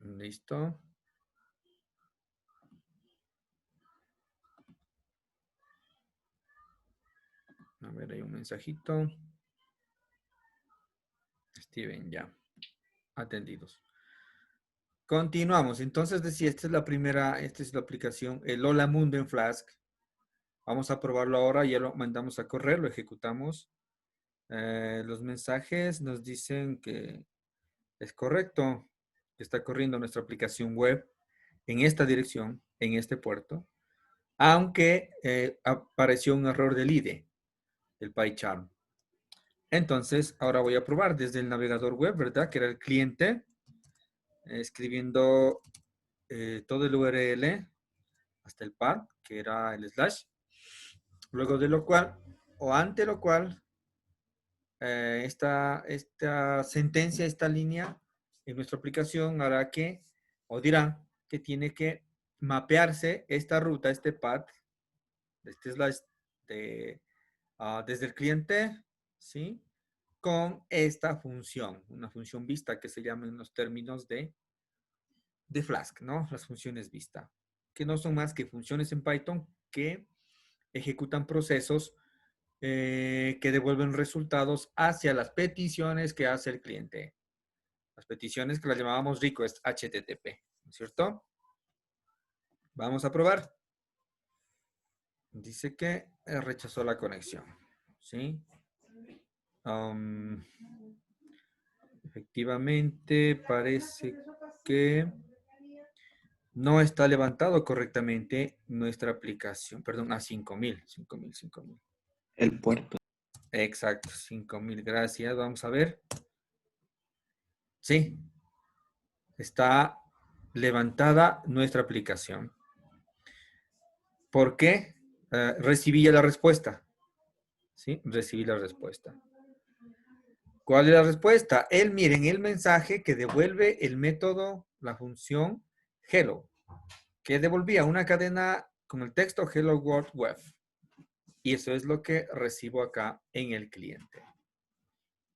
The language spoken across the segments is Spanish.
Listo. A ver, hay un mensajito. Steven, ya. Atendidos. Continuamos. Entonces decía, esta es la primera, esta es la aplicación, el Hola Mundo en Flask. Vamos a probarlo ahora, ya lo mandamos a correr, lo ejecutamos. Los mensajes nos dicen que es correcto, que está corriendo nuestra aplicación web en esta dirección, en este puerto, aunque apareció un error del IDE, del PyCharm. Entonces, ahora voy a probar desde el navegador web, ¿verdad? Que era el cliente, escribiendo todo el URL hasta el par, que era el slash. Luego de lo cual, o ante lo cual, esta sentencia, esta línea en nuestra aplicación hará que, o dirá que tiene que mapearse esta ruta, este path, este slash desde el cliente, ¿sí? Con esta función, una función vista que se llama en los términos de Flask, ¿no? Las funciones vista, que no son más que funciones en Python que ejecutan procesos que devuelven resultados hacia las peticiones que hace el cliente. Las peticiones que las llamábamos request HTTP, ¿no es cierto? Vamos a probar. Dice que rechazó la conexión, ¿sí? Efectivamente, parece que no está levantado correctamente nuestra aplicación. Perdón, a 5,000. El puerto. Exacto, 5,000. Gracias. Vamos a ver. Sí, está levantada nuestra aplicación. ¿Por qué? Recibí ya la respuesta. ¿Sí? Recibí la respuesta. ¿Cuál es la respuesta? Miren, el mensaje que devuelve el método, la función hello, que devolvía una cadena con el texto hello world web. Y eso es lo que recibo acá en el cliente.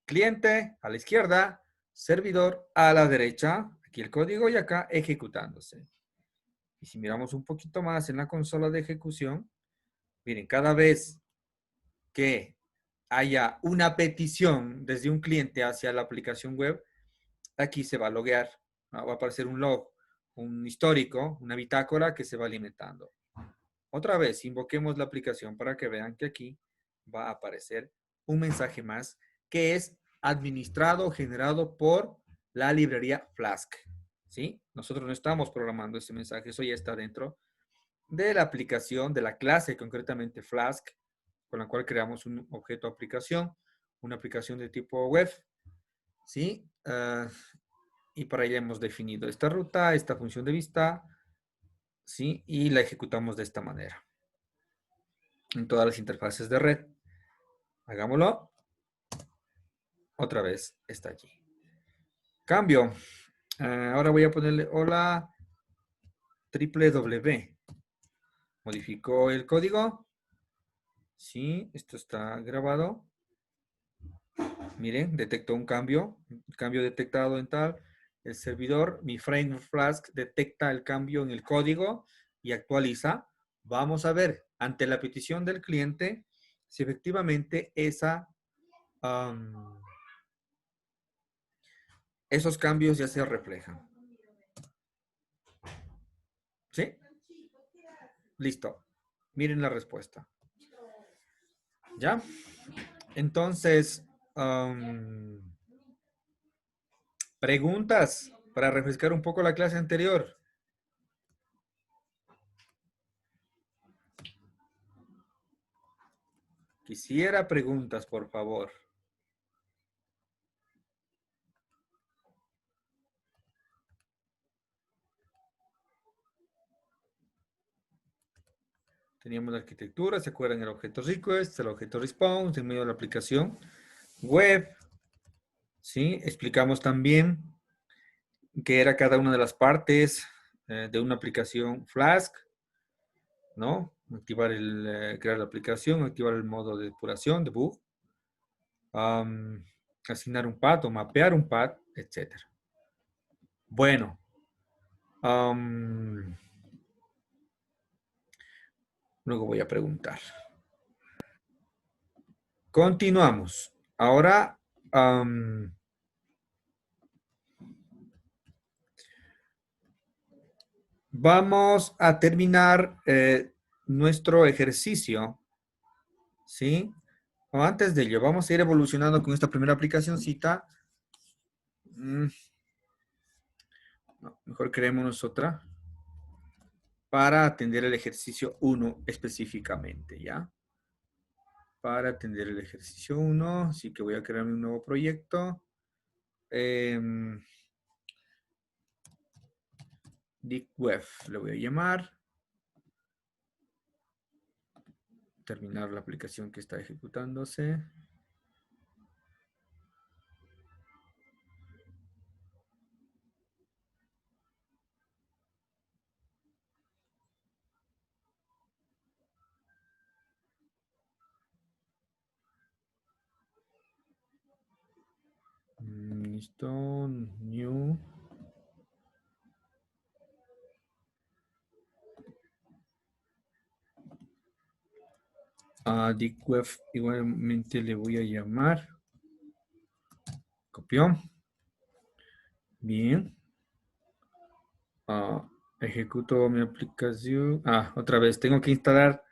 Cliente a la izquierda, servidor a la derecha, aquí el código y acá ejecutándose. Y si miramos un poquito más en la consola de ejecución, miren, cada vez que haya una petición desde un cliente hacia la aplicación web, aquí se va a loguear, ¿no? Va a aparecer un log, un histórico, una bitácora que se va alimentando. Otra vez, invoquemos la aplicación para que vean que aquí va a aparecer un mensaje más que es administrado o generado por la librería Flask. ¿Sí? Nosotros no estamos programando ese mensaje, eso ya está dentro de la aplicación, de la clase concretamente Flask, con la cual creamos un objeto aplicación, una aplicación de tipo web, ¿sí? Y para ello hemos definido esta ruta, esta función de vista, ¿sí? Y la ejecutamos de esta manera en todas las interfaces de red. Hagámoslo. Otra vez está allí. Cambio. Ahora voy a ponerle hola www. Modificó el código. Sí, esto está grabado. Miren, detectó un cambio detectado en tal. El servidor, mi frame Flask, detecta el cambio en el código y actualiza. Vamos a ver, ante la petición del cliente, si efectivamente esos cambios ya se reflejan. ¿Sí? Listo. Miren la respuesta. ¿Ya? Entonces, preguntas para refrescar un poco la clase anterior. Quisiera preguntas, por favor. Teníamos la arquitectura, ¿se acuerdan? El objeto request, el objeto response, en medio de la aplicación web. ¿Sí? Explicamos también qué era cada una de las partes de una aplicación Flask, ¿no? Activar crear la aplicación, activar el modo de depuración, debug, asignar un path o mapear un path, etc. Bueno, Luego voy a preguntar. Continuamos. Ahora, vamos a terminar nuestro ejercicio, ¿sí? O antes de ello, vamos a ir evolucionando con esta primera aplicacióncita. No, mejor creémonos otra para atender el ejercicio 1 específicamente, ¿ya? Para atender el ejercicio 1, así que voy a crear un nuevo proyecto. DeepWeb le voy a llamar. Terminar la aplicación que está ejecutándose. Listo, new. A DeepWeb igualmente le voy a llamar. Copió. Bien. Ejecuto mi aplicación. Otra vez, tengo que instalar,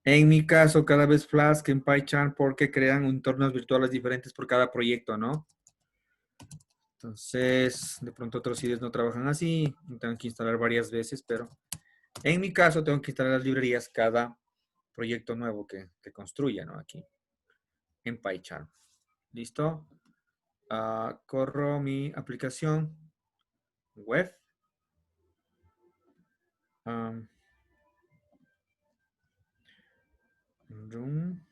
en mi caso, cada vez Flask en PyCharm porque crean entornos virtuales diferentes por cada proyecto, ¿no? Entonces, de pronto otros IDEs no trabajan así, tengo que instalar varias veces, pero en mi caso tengo que instalar las librerías cada proyecto nuevo que construya, ¿no? Aquí, en PyCharm. ¿Listo? Corro mi aplicación web. Run.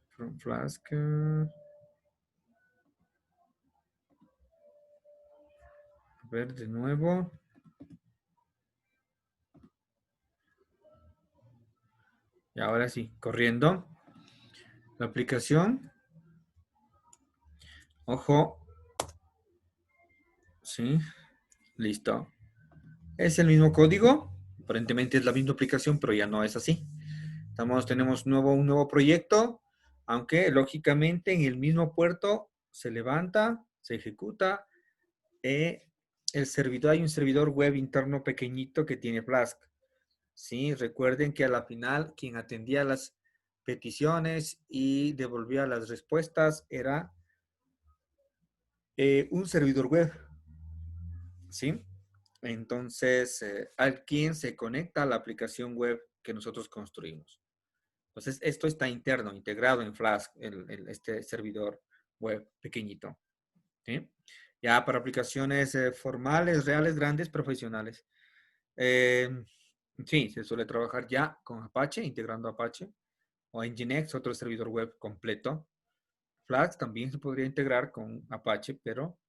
From Flask. A ver, de nuevo. Y ahora sí, corriendo. La aplicación. Ojo. Sí. Listo. Es el mismo código. Aparentemente es la misma aplicación, pero ya no es así. Tenemos un nuevo proyecto, aunque lógicamente en el mismo puerto se levanta, se ejecuta. El servidor, hay un servidor web interno pequeñito que tiene Flask. Sí, recuerden que a la final quien atendía las peticiones y devolvía las respuestas era un servidor web. ¿Sí? Entonces, alguien se conecta a la aplicación web que nosotros construimos. Entonces, esto está interno, integrado en Flask, este servidor web pequeñito. ¿Sí? Ya para aplicaciones formales, reales, grandes, profesionales. Sí, se suele trabajar ya con Apache, integrando Apache, o Nginx, otro servidor web completo. Flask también se podría integrar con Apache, pero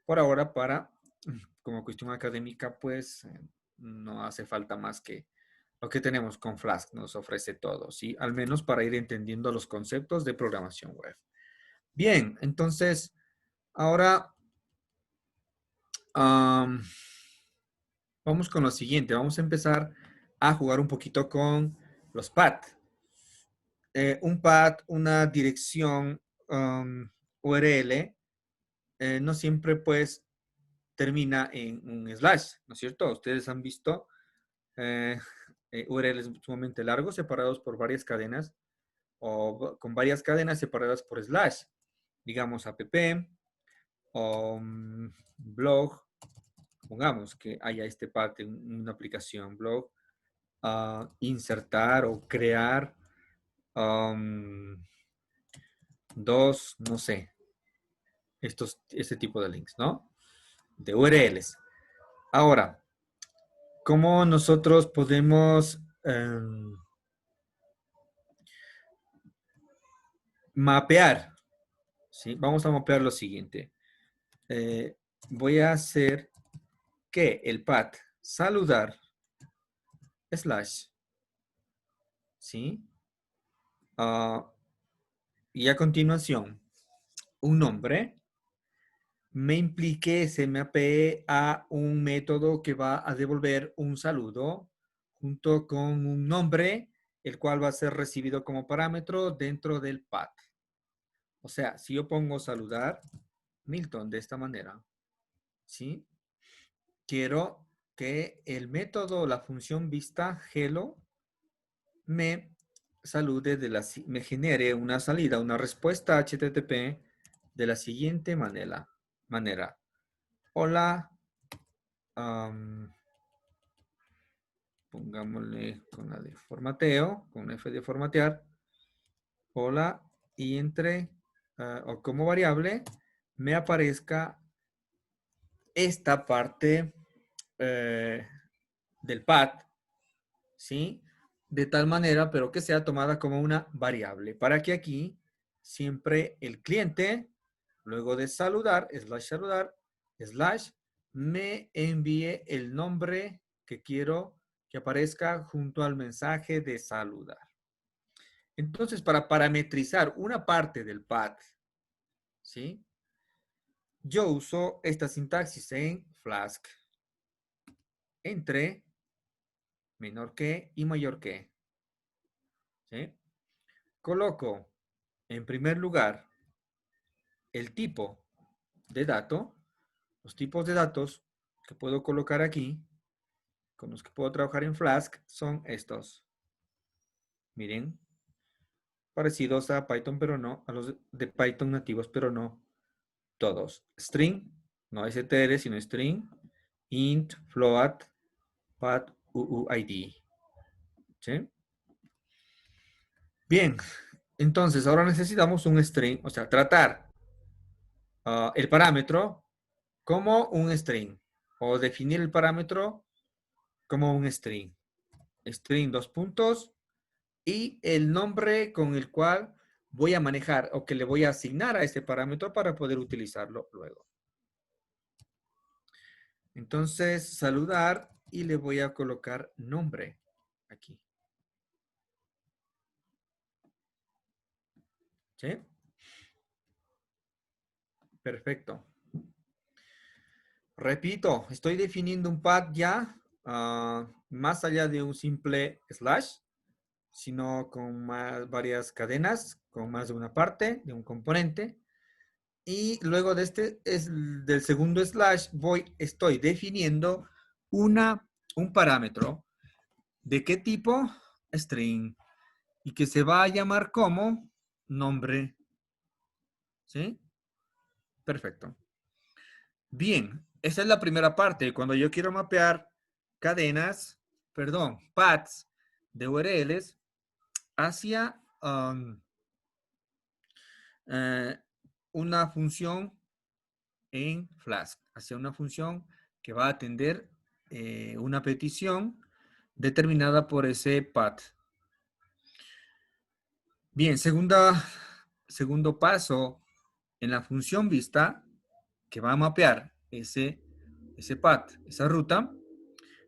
por ahora como cuestión académica, pues no hace falta más que lo que tenemos con Flask, nos ofrece todo, ¿sí? Al menos para ir entendiendo los conceptos de programación web. Bien, entonces, ahora vamos con lo siguiente. Vamos a empezar a jugar un poquito con los paths. Un path, una dirección URL, no siempre pues termina en un slash, ¿no es cierto? Ustedes han visto URLs sumamente largos separados por varias cadenas o con varias cadenas separadas por slash. Digamos app o blog. Pongamos que haya este path en una aplicación blog. Insertar o crear dos, no sé, este tipo de links, ¿no? De URLs. Ahora, ¿cómo nosotros podemos mapear? ¿Sí? Vamos a mapear lo siguiente. Voy a hacer que el path saludar slash, ¿sí? Y a continuación, un nombre, me implique, se mapee a un método que va a devolver un saludo junto con un nombre, el cual va a ser recibido como parámetro dentro del path. O sea, si yo pongo saludar Milton de esta manera, ¿sí? Quiero que el método, la función vista hello, me salude me genere una salida, una respuesta HTTP de la siguiente manera. Hola, pongámosle con la de formateo, con F de formatear. Hola, y entre, o como variable, me aparezca esta parte del path, ¿sí? De tal manera, pero que sea tomada como una variable, para que aquí siempre el cliente, luego de saludar, slash, me envíe el nombre que quiero que aparezca junto al mensaje de saludar. Entonces, para parametrizar una parte del path, ¿sí? Yo uso esta sintaxis en Flask. Entre menor que y mayor que. ¿Sí? Coloco en primer lugar el tipo de dato. Los tipos de datos que puedo colocar aquí, con los que puedo trabajar en Flask, son estos. Miren, parecidos a Python, pero no, a los de Python nativos, pero no todos. String, no str, sino string. Int, float, path, UUID. ¿Sí? Bien, entonces ahora necesitamos un string, o sea, tratar el parámetro como un string o definir el parámetro como un string. String dos puntos y el nombre con el cual voy a manejar o que le voy a asignar a este parámetro para poder utilizarlo luego. Entonces, saludar y le voy a colocar nombre aquí. ¿Sí? Perfecto. Repito, estoy definiendo un path ya más allá de un simple slash, sino con varias cadenas, con más de una parte, de un componente. Y luego de del segundo slash, estoy definiendo un parámetro. ¿De qué tipo? String. Y que se va a llamar como nombre. ¿Sí? Perfecto. Bien, esa es la primera parte. Cuando yo quiero mapear paths de URLs hacia una función en Flask, hacia una función que va a atender una petición determinada por ese path. Bien, segundo paso en la función vista que va a mapear ese path, esa ruta,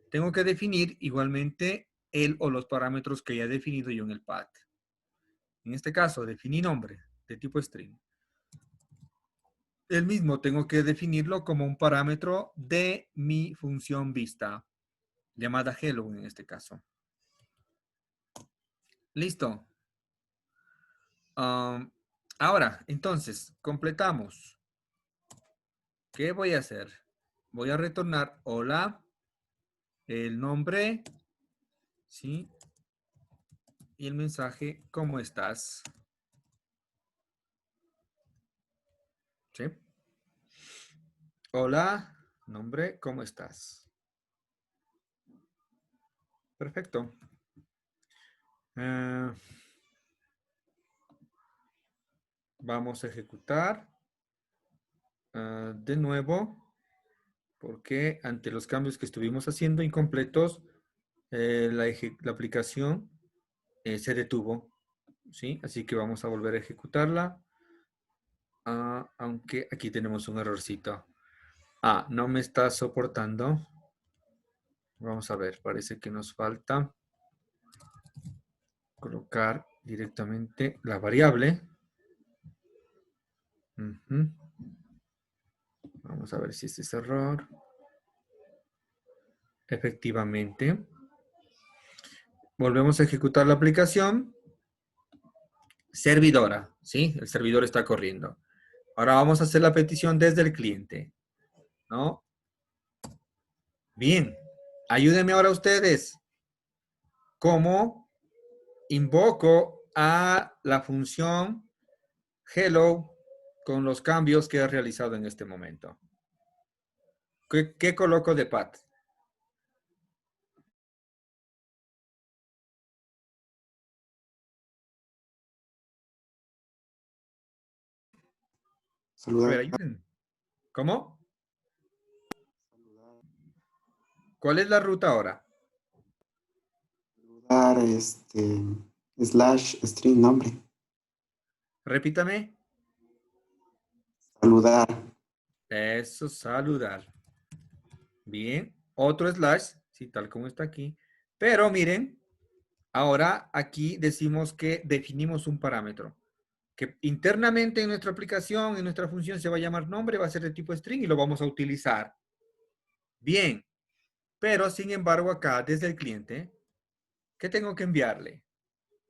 tengo que definir igualmente el o los parámetros que ya he definido yo en el path. En este caso, definí nombre de tipo string. El mismo tengo que definirlo como un parámetro de mi función vista, llamada hello en este caso. Listo. Ahora, entonces, completamos. ¿Qué voy a hacer? Voy a retornar hola, el nombre, ¿sí? Y el mensaje, ¿cómo estás? ¿Sí? Hola, nombre, ¿cómo estás? Perfecto. Vamos a ejecutar de nuevo, porque ante los cambios que estuvimos haciendo incompletos, la aplicación se detuvo, ¿sí? Así que vamos a volver a ejecutarla, aunque aquí tenemos un errorcito. No me está soportando. Vamos a ver, parece que nos falta colocar directamente la variable. Vamos a ver si este es error. Efectivamente. Volvemos a ejecutar la aplicación. Servidora, ¿sí? El servidor está corriendo. Ahora vamos a hacer la petición desde el cliente, ¿no? Bien. Ayúdenme ahora ustedes. ¿Cómo invoco a la función hello con los cambios que he realizado en este momento? ¿Qué coloco de path? A ver, Saludar, ayúdenme. ¿Cómo? ¿Cuál es la ruta ahora? saludar, slash string nombre. Repítame. Saludar. Eso, saludar. Bien. Otro slash, sí, tal como está aquí. Pero miren, ahora aquí decimos que definimos un parámetro que internamente en nuestra aplicación, en nuestra función, se va a llamar nombre, va a ser de tipo string y lo vamos a utilizar. Bien. Pero, sin embargo, acá, desde el cliente, ¿qué tengo que enviarle?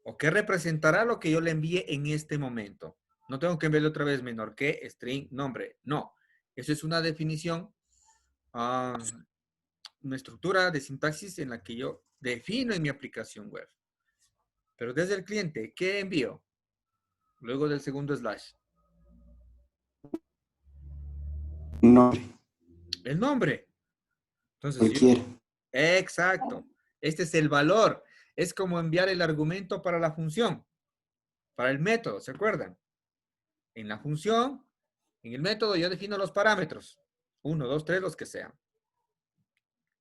¿O qué representará lo que yo le envíe en este momento? No tengo que enviarle otra vez menor que string nombre. No. Eso es una definición, una estructura de sintaxis en la que yo defino en mi aplicación web. Pero desde el cliente, ¿qué envío? Luego del segundo slash. Nombre. El nombre. Entonces, yo, Cualquiera. exacto. Este es el valor. Es como enviar el argumento para la función, para el método, ¿se acuerdan? En la función, en el método, yo defino los parámetros. 1, 2, 3, los que sean.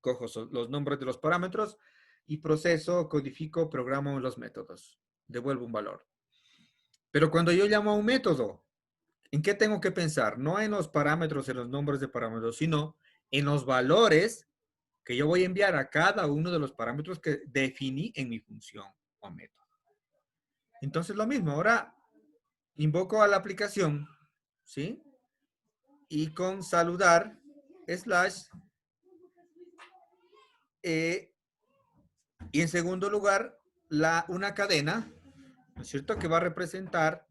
Cojo los nombres de los parámetros y proceso, codifico, programo los métodos. Devuelvo un valor. Pero cuando yo llamo a un método, ¿en qué tengo que pensar? No en los parámetros, en los nombres de parámetros, sino en los valores que yo voy a enviar a cada uno de los parámetros que definí en mi función o método. Entonces lo mismo, ahora invoco a la aplicación, ¿sí? Y con saludar, slash, y en segundo lugar, una cadena, ¿no es cierto? Que va a representar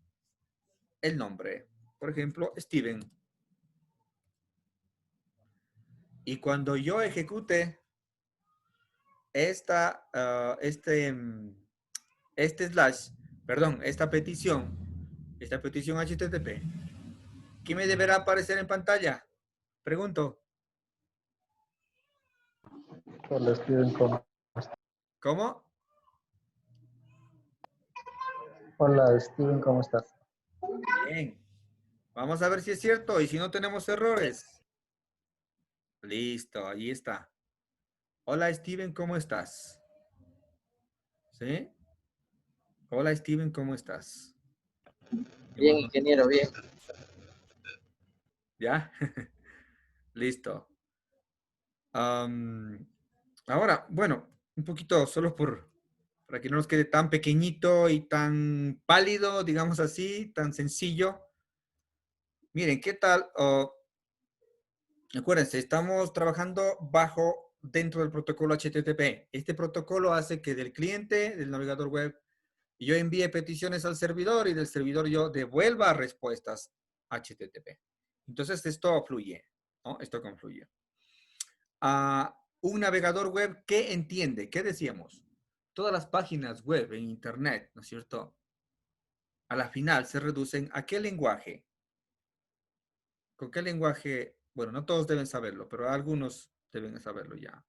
el nombre. Por ejemplo, Steven. Y cuando yo ejecute este slash, perdón, esta petición HTTP, ¿qué me deberá aparecer en pantalla? Pregunto. Hola Steven, ¿Cómo? Hola Steven, ¿cómo estás? Bien. Vamos a ver si es cierto y si no tenemos errores. Listo, ahí está. Hola Steven, ¿cómo estás? ¿Sí? Hola Steven, ¿cómo estás? Bien, ingeniero, bien. ¿Ya? Listo. Ahora, bueno, un poquito solo para que no nos quede tan pequeñito y tan pálido, digamos así, tan sencillo. Miren, ¿qué tal? Acuérdense, estamos trabajando dentro del protocolo HTTP. Este protocolo hace que del cliente, del navegador web, yo envíe peticiones al servidor y del servidor yo devuelva respuestas HTTP. Entonces esto fluye, ¿no? Esto confluye. Un navegador web que entiende, ¿qué decíamos? Todas las páginas web en Internet, ¿no es cierto? A la final se reducen a qué lenguaje. ¿Con qué lenguaje? Bueno, no todos deben saberlo, pero algunos deben saberlo ya.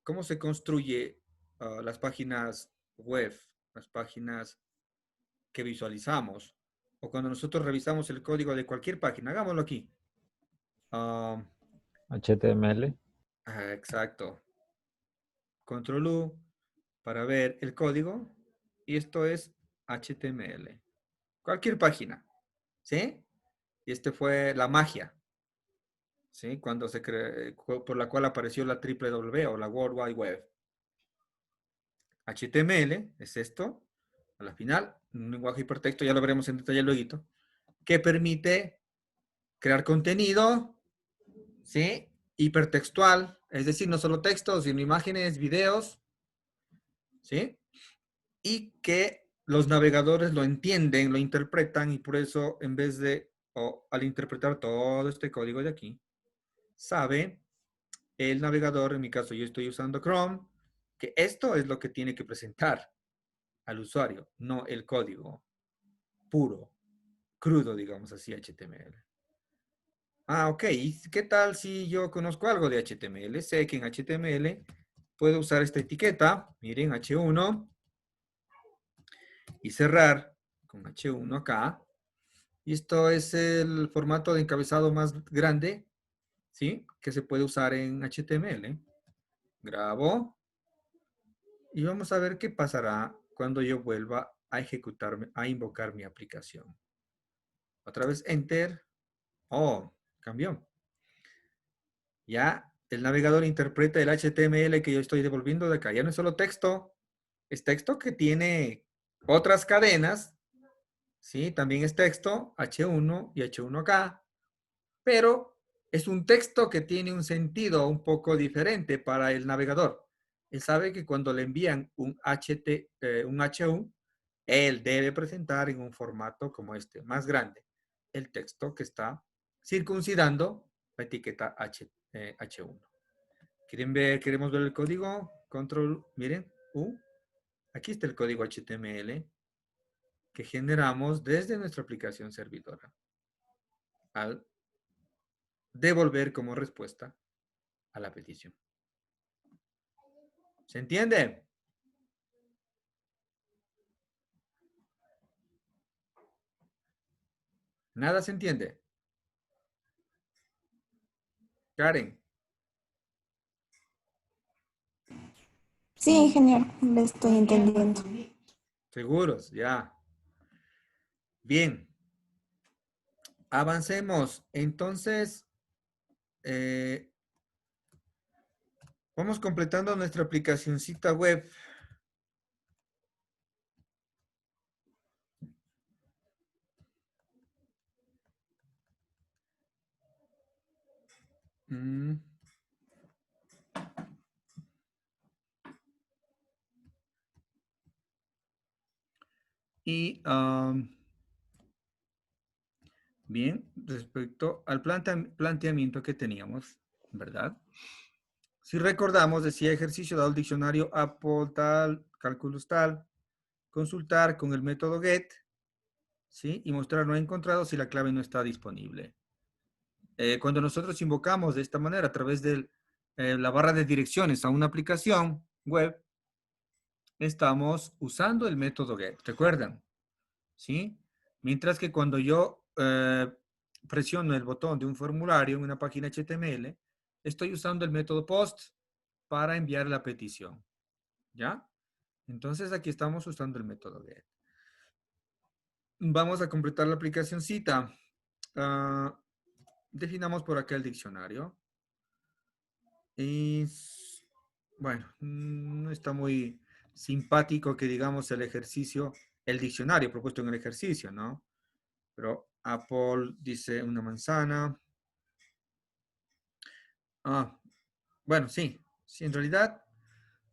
¿Cómo se construye las páginas web, las páginas que visualizamos? O cuando nosotros revisamos el código de cualquier página, hagámoslo aquí. HTML. Exacto. Control U para ver el código. Y esto es HTML. Cualquier página. ¿Sí? Y este fue la magia. ¿Sí? Cuando se creó, por la cual apareció la WWW o la World Wide Web. HTML es esto. A la final, un lenguaje hipertexto, ya lo veremos en detalle luego, que permite crear contenido, ¿sí? Hipertextual, es decir, no solo textos, sino imágenes, videos, ¿sí? Y que los navegadores lo entienden, lo interpretan y por eso en vez de, o al interpretar todo este código de aquí, sabe el navegador, en mi caso yo estoy usando Chrome, que esto es lo que tiene que presentar al usuario, no el código puro, crudo, digamos así, HTML. Ah, ok. ¿Y qué tal si yo conozco algo de HTML? Sé que en HTML puedo usar esta etiqueta, miren, H1, y cerrar con H1 acá. Y esto es el formato de encabezado más grande, ¿sí? Que se puede usar en HTML. Grabo. Y vamos a ver qué pasará cuando yo vuelva a ejecutarme, a invocar mi aplicación. Otra vez Enter. Oh, cambió. Ya el navegador interpreta el HTML que yo estoy devolviendo de acá. Ya no es solo texto, es texto que tiene otras cadenas, ¿sí? También es texto, H1 y H1 acá, pero es un texto que tiene un sentido un poco diferente para el navegador. Él sabe que cuando le envían un H1, él debe presentar en un formato como este, más grande, el texto que está circuncidando la etiqueta H1. ¿Quieren ver? ¿Queremos ver el código? Control, miren, U. Aquí está el código HTML que generamos desde nuestra aplicación servidora al devolver como respuesta a la petición. ¿Se entiende? Nada se entiende. Karen, Sí, ingeniero, le estoy entendiendo. seguros, ya. Bien, avancemos. Entonces, eh, vamos completando nuestra aplicacioncita web. Mm. Y bien, respecto al planteamiento que teníamos, ¿verdad? Si recordamos, decía ejercicio dado el diccionario Apple tal, cálculos tal, consultar con el método get, ¿sí? Y mostrar no encontrado si la clave no está disponible. Cuando nosotros invocamos de esta manera a través de la barra de direcciones a una aplicación web, estamos usando el método get, ¿recuerdan? ¿Sí? Mientras que cuando yo presiono el botón de un formulario en una página HTML, estoy usando el método post para enviar la petición. ¿Ya? Entonces aquí estamos usando el método get. Vamos a completar la aplicación cita. Definamos por acá el diccionario. Y bueno, no está muy simpático que digamos el ejercicio, el diccionario propuesto en el ejercicio, ¿no? Pero Apple dice una manzana. Ah, bueno, sí. Sí, en realidad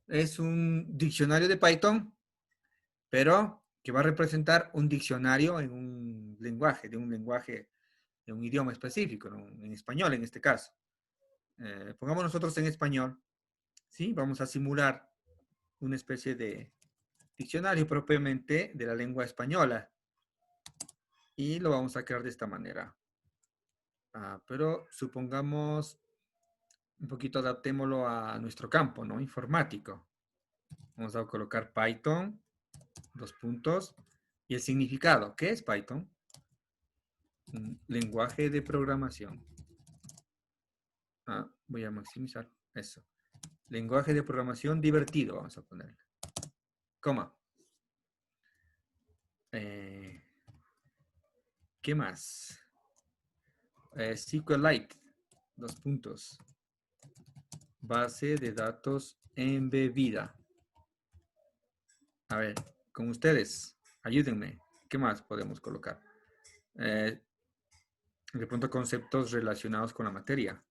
es un diccionario de Python, pero que va a representar un diccionario en un lenguaje, de un idioma específico, ¿no? En español en este caso. Pongamos nosotros en español, ¿sí? Vamos a simular una especie de diccionario propiamente de la lengua española y lo vamos a crear de esta manera. Pero supongamos un poquito adaptémoslo a nuestro campo, ¿no? Informático. Vamos a colocar Python, dos puntos, y el significado. ¿Qué es Python? Un lenguaje de programación. Voy a maximizar eso. Lenguaje de programación divertido, vamos a ponerle. Coma. ¿Qué más? SQLite, dos puntos. Base de datos embebida. A ver, con ustedes, ayúdenme. ¿Qué más podemos colocar? De pronto conceptos relacionados con la materia.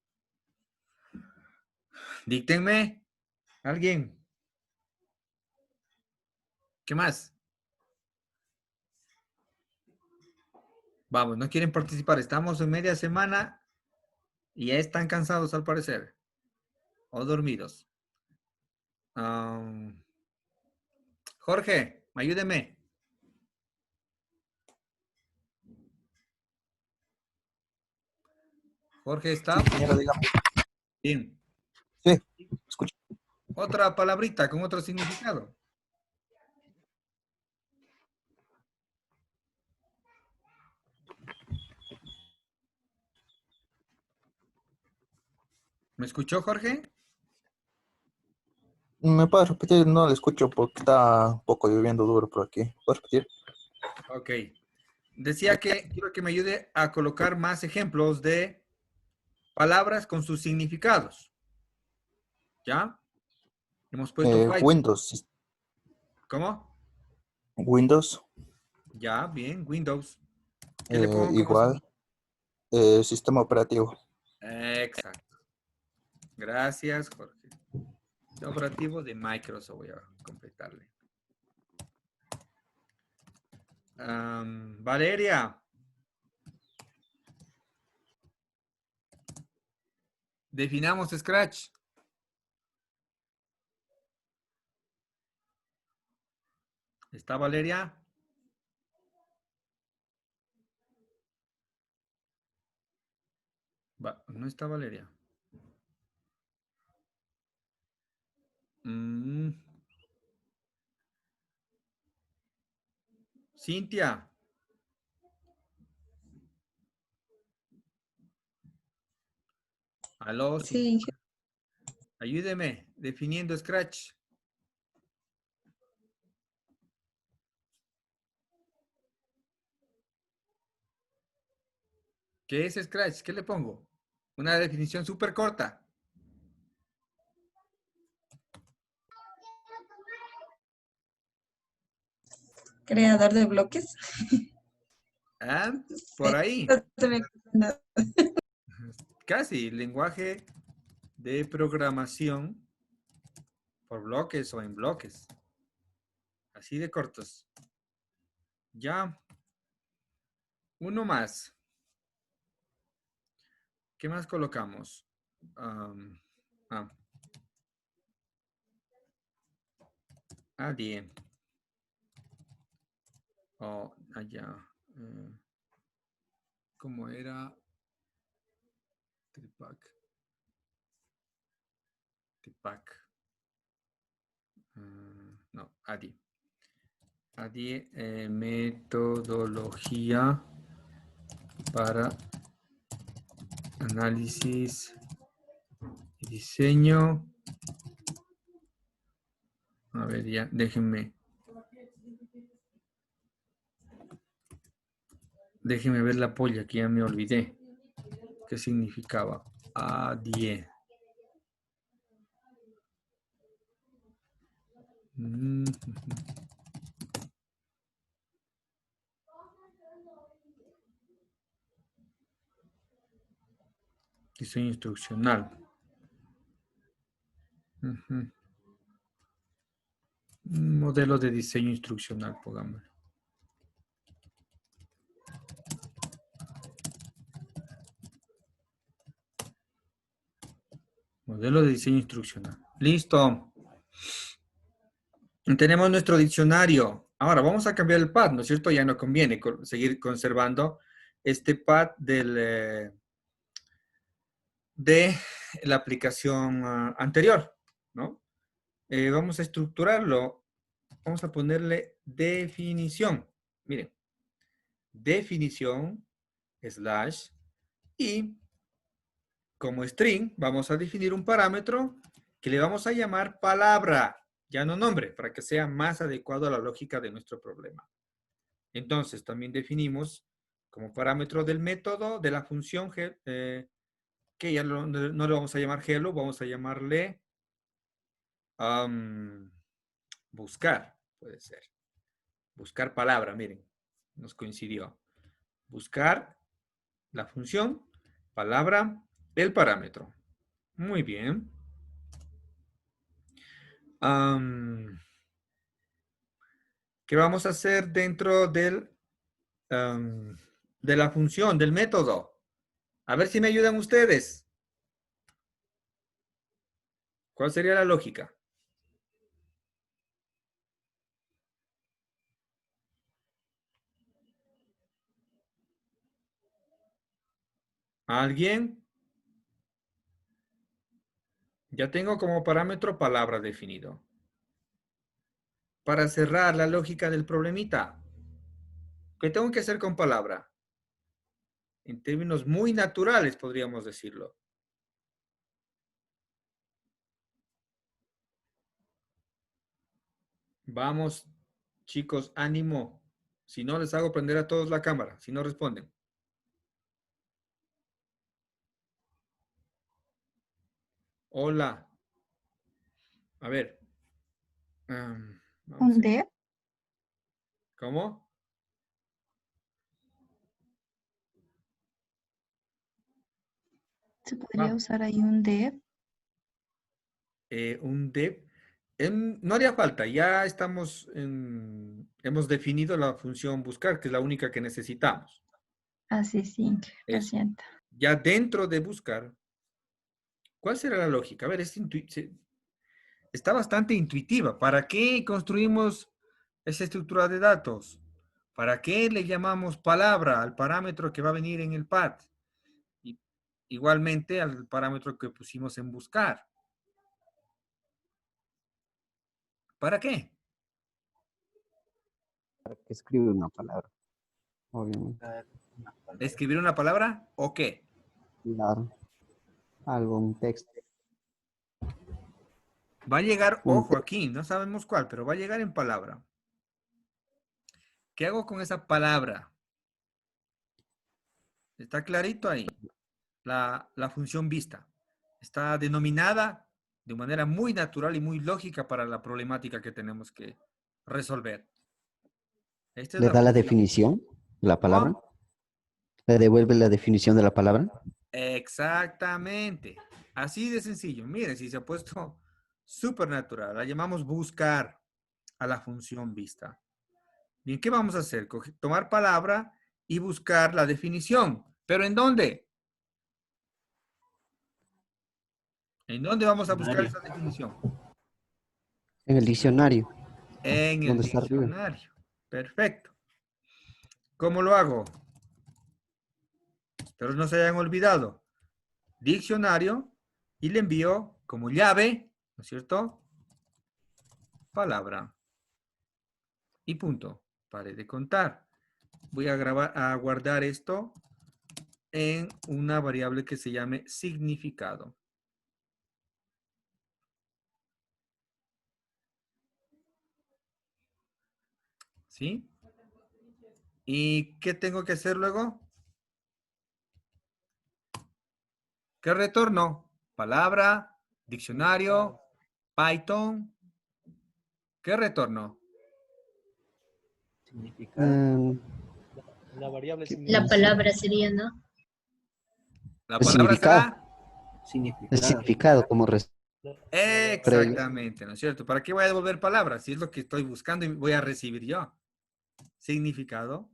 Díctenme. ¿Alguien? ¿Qué más? Vamos, no quieren participar. Estamos en media semana y ya están cansados al parecer. O dormidos. Jorge, ayúdeme. Jorge está. Ingeniero, dígame. Bien. Sí, escucho. Otra palabrita con otro significado. ¿Me escuchó, Jorge? ¿Me puedes repetir? No lo escucho porque está un poco lloviendo duro por aquí. ¿Puedes repetir? Ok. Decía que quiero que me ayude a colocar más ejemplos de palabras con sus significados. ¿Ya? Hemos puesto white. Windows. ¿Cómo? Windows. Ya, bien. Windows. ¿Qué le pongo como Igual. Sistema operativo. Exacto. Gracias, Jorge. Sistema operativo de Microsoft. Voy a completarle. Valeria. Definamos Scratch. ¿Está Valeria? No está Valeria. Cintia. Aló, Sí, Cintia. Ayúdeme definiendo Scratch. ¿Qué es Scratch? ¿Qué le pongo? Una definición súper corta. creador de bloques. Ah, por ahí. No se me ocurre nada. Casi. Lenguaje de programación por bloques o en bloques. Así de cortos. Ya. Uno más. ¿Qué más colocamos? ADE. Oh, allá. ¿Cómo era? Tripac. No, ADI. ADI, metodología para análisis y diseño. A ver, ya, déjenme ver la polla, que ya me olvidé. ¿Qué significaba? ADI. Diseño instruccional. Modelo de diseño instruccional, pongamos. Modelo de diseño instruccional. Listo. Tenemos nuestro diccionario. Ahora vamos a cambiar el pad, ¿no es cierto? Ya no conviene seguir conservando este pad de la aplicación anterior, ¿no? Vamos a estructurarlo. Vamos a ponerle definición. Miren. Definición, slash, y como string vamos a definir un parámetro que le vamos a llamar palabra, ya no nombre, para que sea más adecuado a la lógica de nuestro problema. Entonces, también definimos como parámetro del método de la función que ya no le vamos a llamar hello, vamos a llamarle buscar, puede ser. Buscar palabra, miren, nos coincidió. Buscar la función, palabra, el parámetro. Muy bien. ¿Qué vamos a hacer dentro de la función, del método? A ver si me ayudan ustedes. ¿Cuál sería la lógica? ¿Alguien? Ya tengo como parámetro palabra definido. Para cerrar la lógica del problemita, ¿qué tengo que hacer con palabra? En términos muy naturales, podríamos decirlo. Vamos, chicos, ánimo. Si no, les hago prender a todos la cámara, si no responden. Hola. A ver. Vamos ¿Un a- dev? ¿Cómo? ¿Se podría usar ahí un dev? Un dev. No haría falta, ya hemos definido la función buscar, que es la única que necesitamos. Así sí, lo Eso. siento. Ya dentro de buscar, ¿cuál será la lógica? A ver, está bastante intuitiva. ¿Para qué construimos esa estructura de datos? ¿Para qué le llamamos palabra al parámetro que va a venir en el path? Y, igualmente al parámetro que pusimos en buscar. ¿Para qué? Que escribe una palabra, obviamente. ¿Escribir una palabra o qué? Claro. Algo, un texto. Va a llegar, Un ojo aquí, no sabemos cuál, pero va a llegar en palabra. ¿Qué hago con esa palabra? Está clarito ahí. La función vista. Está denominada de manera muy natural y muy lógica para la problemática que tenemos que resolver. Esta es ¿Le la da la función. definición de la palabra? ¿Cómo? ¿Le devuelve la definición de la palabra? Exactamente. Así de sencillo. Miren, si se ha puesto súper natural. La llamamos buscar a la función vista. Bien, ¿qué vamos a hacer? Tomar palabra y buscar la definición. ¿Pero en dónde? ¿En dónde vamos a buscar esa definición? En el diccionario, En el donde está arriba. diccionario. Perfecto. ¿Cómo lo hago? Espero no se hayan olvidado. Diccionario y le envío como llave, ¿no es cierto? Palabra. Y punto. Pare de contar. Voy a guardar esto en una variable que se llame significado. ¿Sí? ¿Y qué tengo que hacer luego? ¿Qué retorno? Palabra, diccionario, Python. ¿Qué retorno? Mm, La variable La palabra sería, ¿no? La el palabra será el significado como previo. exactamente, ¿no es cierto? ¿Para qué voy a devolver palabras? Si es lo que estoy buscando y voy a recibir yo. Significado.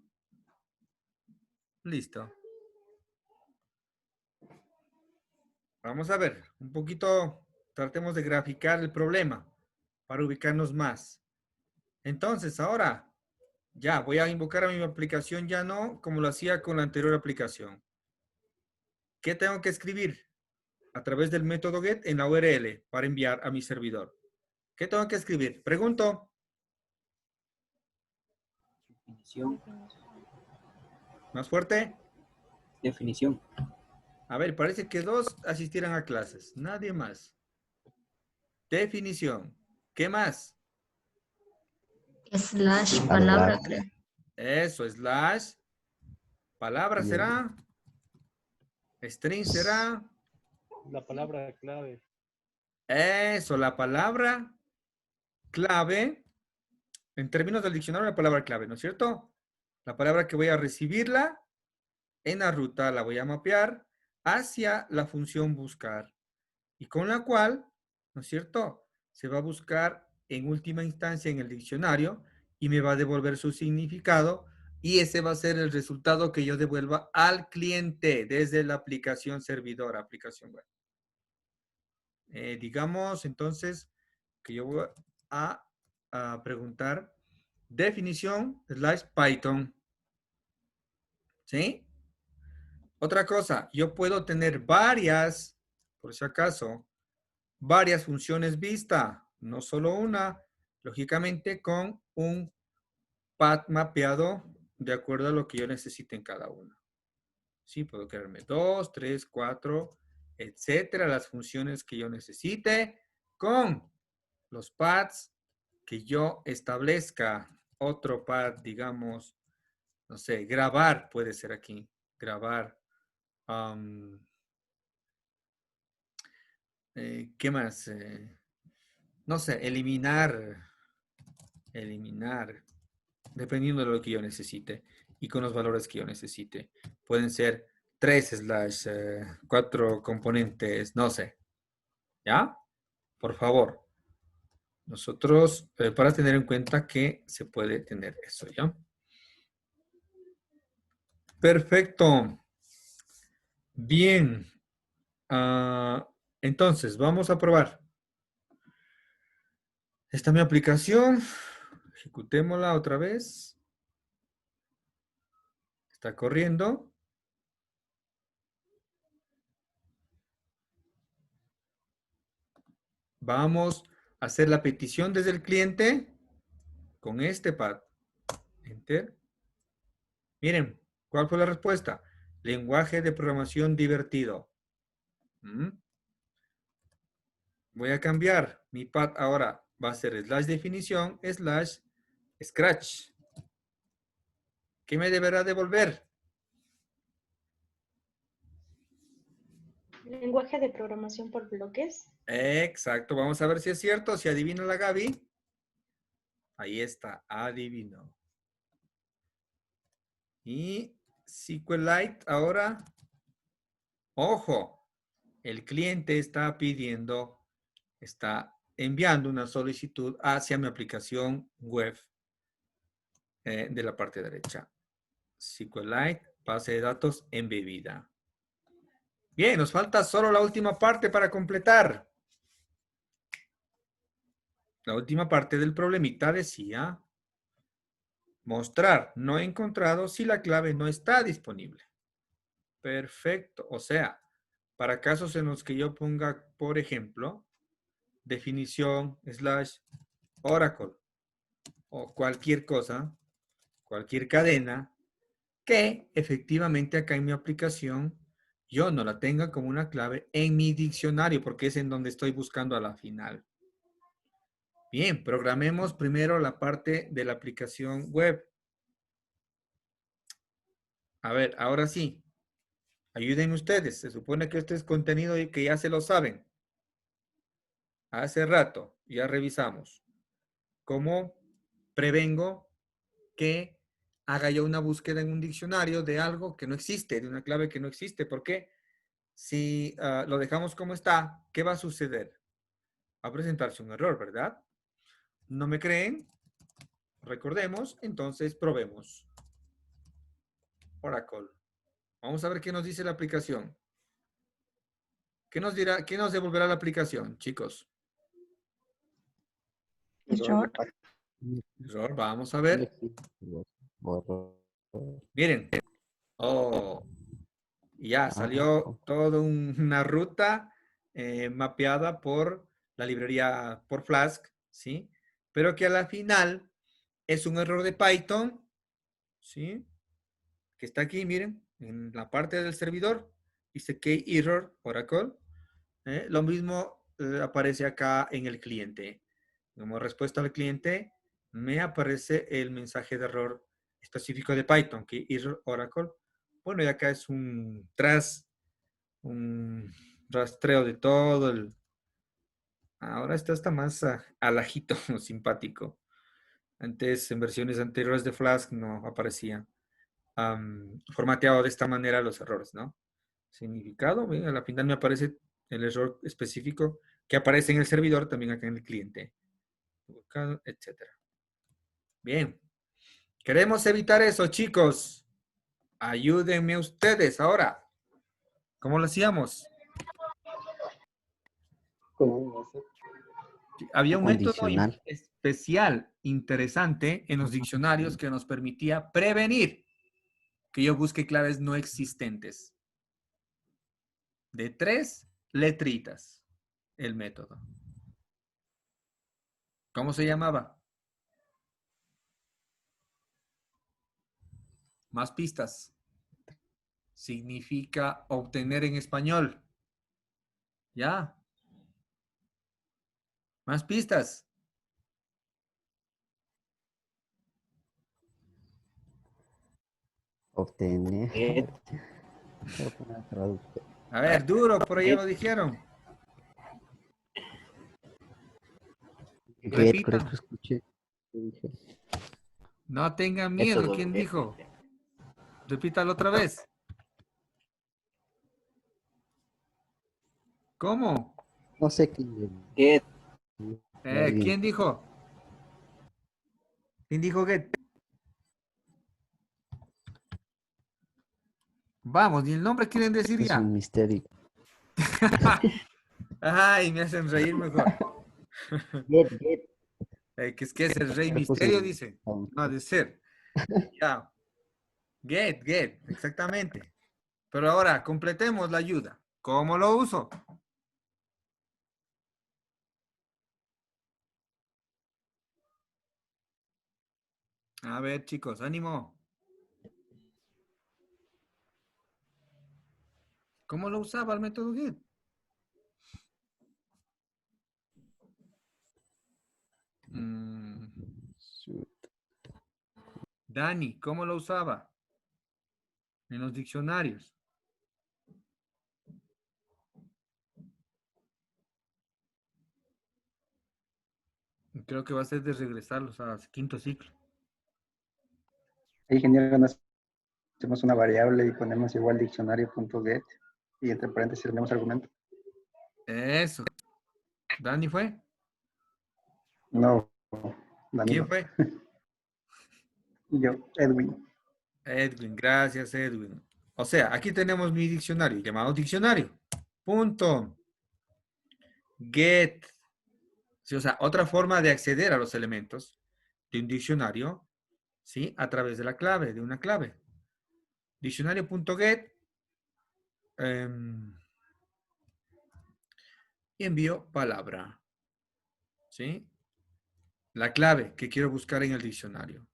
Listo. Vamos a ver, un poquito, tratemos de graficar el problema para ubicarnos más. Entonces, ahora, ya, voy a invocar a mi aplicación, ya no como lo hacía con la anterior aplicación. ¿Qué tengo que escribir? A través del método get en la URL para enviar a mi servidor. ¿Qué tengo que escribir? Pregunto. Definición. ¿Más fuerte? Definición. A ver, parece que 2 asistieran a clases. Nadie más. Definición. ¿Qué más? Slash palabra, creo. Eso, slash. Palabra será. String será. La palabra clave. Eso, la palabra clave. En términos del diccionario, la palabra clave, ¿no es cierto? La palabra que voy a recibirla en la ruta la voy a mapear hacia la función buscar y con la cual, ¿no es cierto?, se va a buscar en última instancia en el diccionario y me va a devolver su significado y ese va a ser el resultado que yo devuelva al cliente desde la aplicación servidor, aplicación web. Digamos entonces que yo voy a preguntar definición / Python. ¿Sí? Otra cosa, yo puedo tener varias, por si acaso, varias funciones vista, no solo una, lógicamente con un path mapeado de acuerdo a lo que yo necesite en cada una. Sí, puedo crearme 2, 3, 4, etcétera, las funciones que yo necesite con los paths que yo establezca. Otro path, digamos, no sé, grabar puede ser aquí, grabar. ¿Qué más? No sé, eliminar, dependiendo de lo que yo necesite y con los valores que yo necesite. Pueden ser 3/4 componentes, no sé. ¿Ya? Por favor. Nosotros, para tener en cuenta que se puede tener eso, ¿ya? Perfecto. Bien. Entonces, vamos a probar. Esta es mi aplicación. Ejecutémosla otra vez. Está corriendo. Vamos a hacer la petición desde el cliente con este pad. Enter. Miren, ¿cuál fue la respuesta? Lenguaje de programación divertido. Voy a cambiar. Mi pad ahora va a ser /definición /scratch. ¿Qué me deberá devolver? Lenguaje de programación por bloques. Exacto. Vamos a ver si es cierto. Si adivina la Gaby. Ahí está. Adivinó. Y SQLite ahora. Ojo. El cliente está pidiendo, está enviando una solicitud hacia mi aplicación web de la parte derecha. SQLite, base de datos embebida. Bien, nos falta solo la última parte para completar. La última parte del problemita decía mostrar no encontrado si la clave no está disponible. Perfecto. O sea, para casos en los que yo ponga, por ejemplo, definición / Oracle o cualquier cosa, cualquier cadena, que efectivamente acá en mi aplicación yo no la tenga como una clave en mi diccionario, porque es en donde estoy buscando a la final. Bien, programemos primero la parte de la aplicación web. A ver, ahora sí. Ayuden ustedes. Se supone que este es contenido y que ya se lo saben. Hace rato ya revisamos. ¿Cómo prevengo que haga yo una búsqueda en un diccionario de algo que no existe, de una clave que no existe? Porque si lo dejamos como está, ¿qué va a suceder? Va a presentarse un error, ¿verdad? ¿No me creen? Recordemos, entonces probemos. Oracle. Vamos a ver qué nos dice la aplicación. ¿Qué nos dirá? ¿Qué nos devolverá la aplicación, chicos? Error. Error, vamos a ver. Miren. Oh, ya salió toda una ruta mapeada por la librería, por Flask, ¿sí? Pero que a la final es un error de Python, ¿sí? Que está aquí, miren, en la parte del servidor. Dice key error Oracle. Lo mismo aparece acá en el cliente. Como respuesta al cliente, me aparece el mensaje de error específico de Python, key error Oracle. Bueno, y acá es un rastreo de todo el... Ahora está más alajito, simpático. Antes, en versiones anteriores de Flask, no aparecía. formateado de esta manera los errores, ¿no? Significado, ¿ven? A la final me aparece el error específico que aparece en el servidor, también acá en el cliente, etcétera. Bien. Queremos evitar eso, chicos. Ayúdenme ustedes ahora. ¿Cómo lo hacíamos? Había un método Condicional. especial, interesante, en los diccionarios que nos permitía prevenir que yo busque claves no existentes. De 3 letritas, el método. ¿Cómo se llamaba? Más pistas. Significa obtener en español. ¿Ya? Más pistas. Obtener. Get. A ver, duro, por ahí lo dijeron. Get, Repitan. creo que escuché. ¿Qué dije? No tengan miedo. Método ¿Quién get. dijo? Repítalo otra vez. ¿Cómo? No sé quién. Get. ¿Quién dijo? ¿Quién dijo get? Vamos, ni el nombre quieren decir Es ya. un misterio. Ay, me hacen reír mejor. Get, get. Que es el rey Le puse misterio, el- dice. No ha de ser. Ya. Get, exactamente. Pero ahora, completemos la ayuda. ¿Cómo lo uso? A ver, chicos, ánimo. ¿Cómo lo usaba el método get? Dani, ¿cómo lo usaba? En los diccionarios. Creo que va a ser de regresarlos a quinto ciclo. Ingeniero, nos hacemos una variable y ponemos igual diccionario.get y entre paréntesis tenemos argumento. Eso. ¿Dani fue? No, ¿Quién Danilo. fue? Yo, Edwin. Edwin, gracias Edwin. O sea, aquí tenemos mi diccionario, llamado diccionario. Punto. Get. Sí, o sea, otra forma de acceder a los elementos de un diccionario, ¿sí? A través de la clave, de una clave. Diccionario.get. Y envío palabra. ¿Sí? La clave que quiero buscar en el diccionario.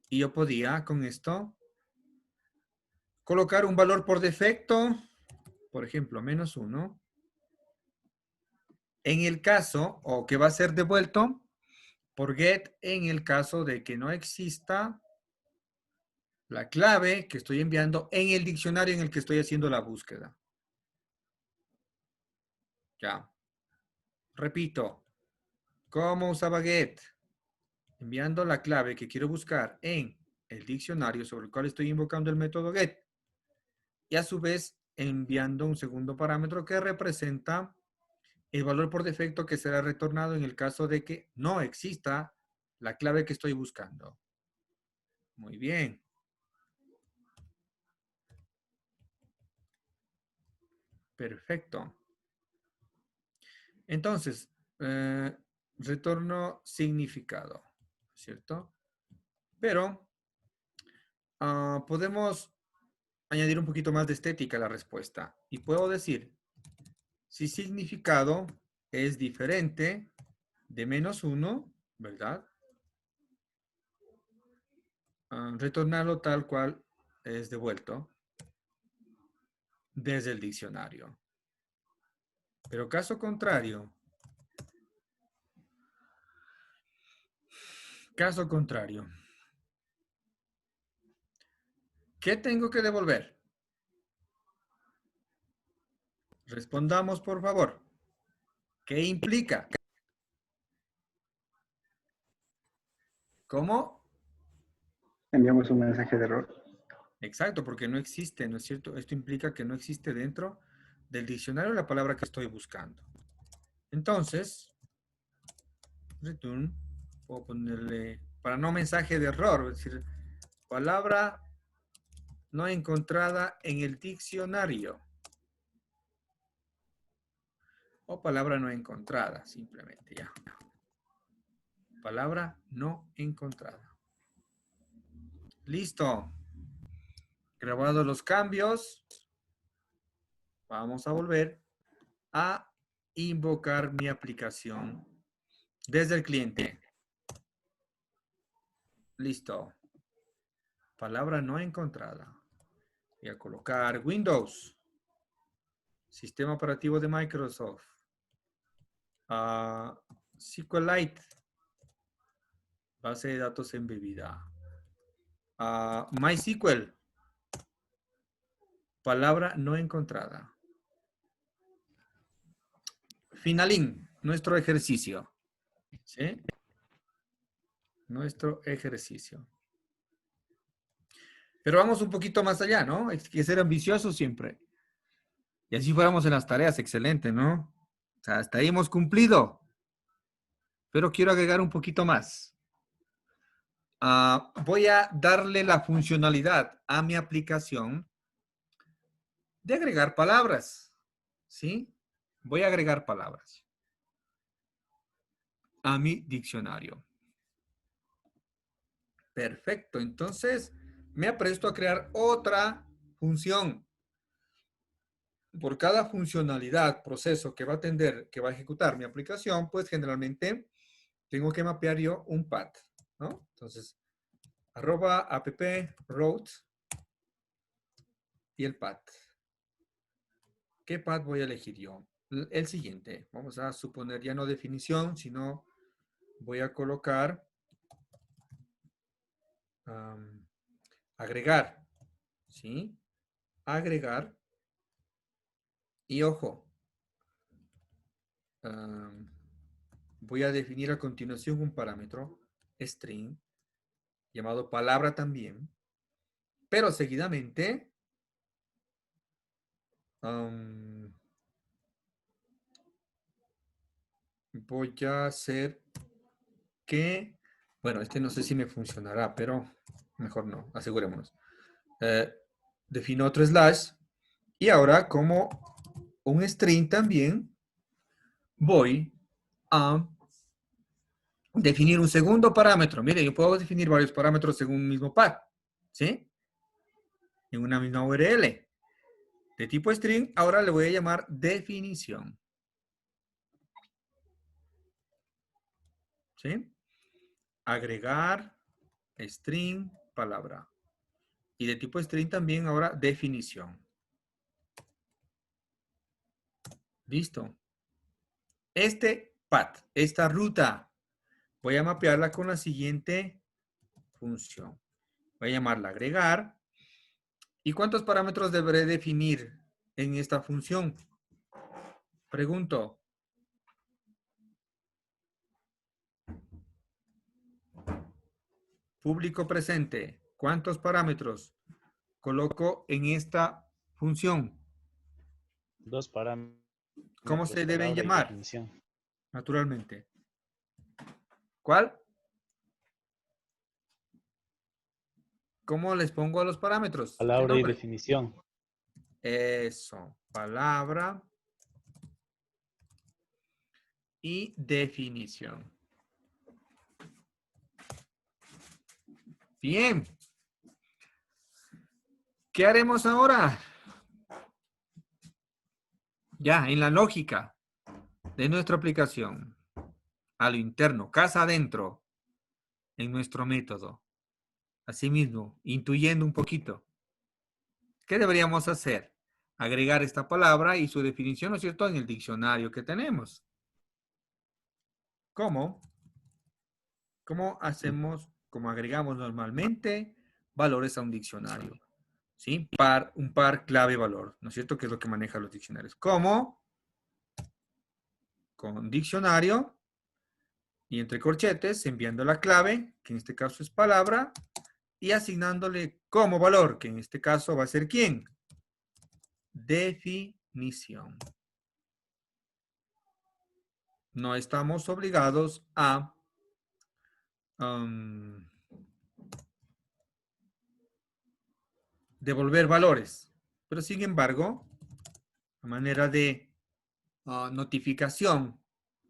Y yo podía con esto colocar un valor por defecto, por ejemplo, -1. En el caso, o que va a ser devuelto por get en el caso de que no exista la clave que estoy enviando en el diccionario en el que estoy haciendo la búsqueda. Ya. Repito. ¿Cómo usaba get? Enviando la clave que quiero buscar en el diccionario sobre el cual estoy invocando el método get. Y a su vez enviando un segundo parámetro que representa el valor por defecto que será retornado en el caso de que no exista la clave que estoy buscando. Muy bien. Perfecto. Entonces, retorno significado, ¿cierto? Pero podemos añadir un poquito más de estética a la respuesta. Y puedo decir, si significado es diferente de -1, ¿verdad? Retornarlo tal cual es devuelto desde el diccionario. Pero caso contrario, ¿qué tengo que devolver? Respondamos, por favor. ¿Qué implica? ¿Cómo? Enviamos un mensaje de error. Exacto, porque no existe, ¿no es cierto? Esto implica que no existe dentro del diccionario la palabra que estoy buscando. Entonces, return, puedo ponerle, para no mensaje de error, es decir, palabra no encontrada en el diccionario. O palabra no encontrada, simplemente, ya. Palabra no encontrada. Listo. Grabados los cambios, vamos a volver a invocar mi aplicación desde el cliente. Listo. Palabra no encontrada. Voy a colocar Windows. Sistema operativo de Microsoft. SQLite. Base de datos embebida. MySQL. Palabra no encontrada. Finalín, nuestro ejercicio. ¿Sí? Nuestro ejercicio. Pero vamos un poquito más allá, ¿no? Hay que ser ambiciosos siempre. Y así fuéramos en las tareas, excelente, ¿no? O sea, hasta ahí hemos cumplido. Pero quiero agregar un poquito más. Voy a darle la funcionalidad a mi aplicación de agregar palabras. ¿Sí? Voy a agregar palabras a mi diccionario. Perfecto. Entonces, me apresto a crear otra función. Por cada funcionalidad, proceso que va a atender, que va a ejecutar mi aplicación, pues generalmente tengo que mapear yo un path, ¿no? Entonces, @app_route y el path. ¿Qué path voy a elegir yo? El siguiente. Vamos a suponer ya no definición, sino voy a colocar agregar, ¿sí? Agregar. Y ojo, voy a definir a continuación un parámetro string llamado palabra también, pero seguidamente voy a hacer que, bueno, este no sé si me funcionará, pero mejor no, asegurémonos. Defino otro slash y ahora como un string también voy a definir un segundo parámetro. Mire, yo puedo definir varios parámetros según un mismo path, ¿sí? En una misma URL. De tipo string, ahora le voy a llamar definición. ¿Sí? Agregar string palabra. Y de tipo string también ahora definición. Listo. Este path, esta ruta, voy a mapearla con la siguiente función. Voy a llamarla agregar. ¿Y cuántos parámetros deberé definir en esta función? Pregunto. Público presente. ¿Cuántos parámetros coloco en esta función? 2 parámetros. ¿Cómo se deben palabra y llamar? definición. Naturalmente. ¿Cuál? ¿Cómo les pongo a los parámetros? ¿Qué Palabra y nombre? definición. Eso. Palabra y definición. Bien. ¿Qué haremos ahora? Ya, en la lógica de nuestra aplicación, a lo interno, casa adentro, en nuestro método. Asimismo, intuyendo un poquito. ¿Qué deberíamos hacer? Agregar esta palabra y su definición, ¿no es cierto?, en el diccionario que tenemos. ¿Cómo? ¿Cómo hacemos, como agregamos normalmente, valores a un diccionario? ¿Sí? Un par clave valor, ¿no es cierto?, que es lo que maneja los diccionarios. ¿Cómo? Con diccionario y entre corchetes, enviando la clave, que en este caso es palabra, y asignándole como valor, que en este caso va a ser ¿quién? Definición. No estamos obligados a devolver valores, pero sin embargo, a manera de notificación,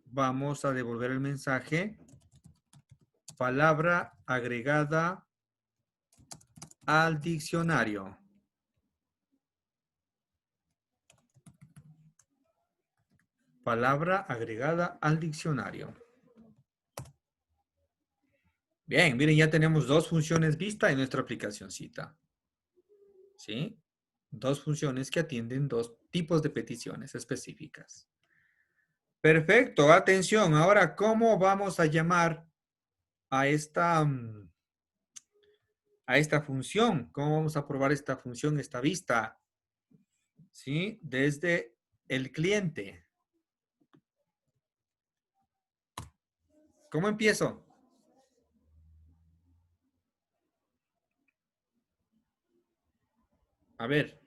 vamos a devolver el mensaje palabra agregada al diccionario. Palabra agregada al diccionario. Bien, miren, ya tenemos dos funciones vistas en nuestra aplicacioncita. ¿Sí? Dos funciones que atienden dos tipos de peticiones específicas. Perfecto, atención. Ahora, ¿cómo vamos a llamar a esta función? ¿Cómo vamos a probar esta función, esta vista? ¿Sí? Desde el cliente. ¿Cómo empiezo? A ver,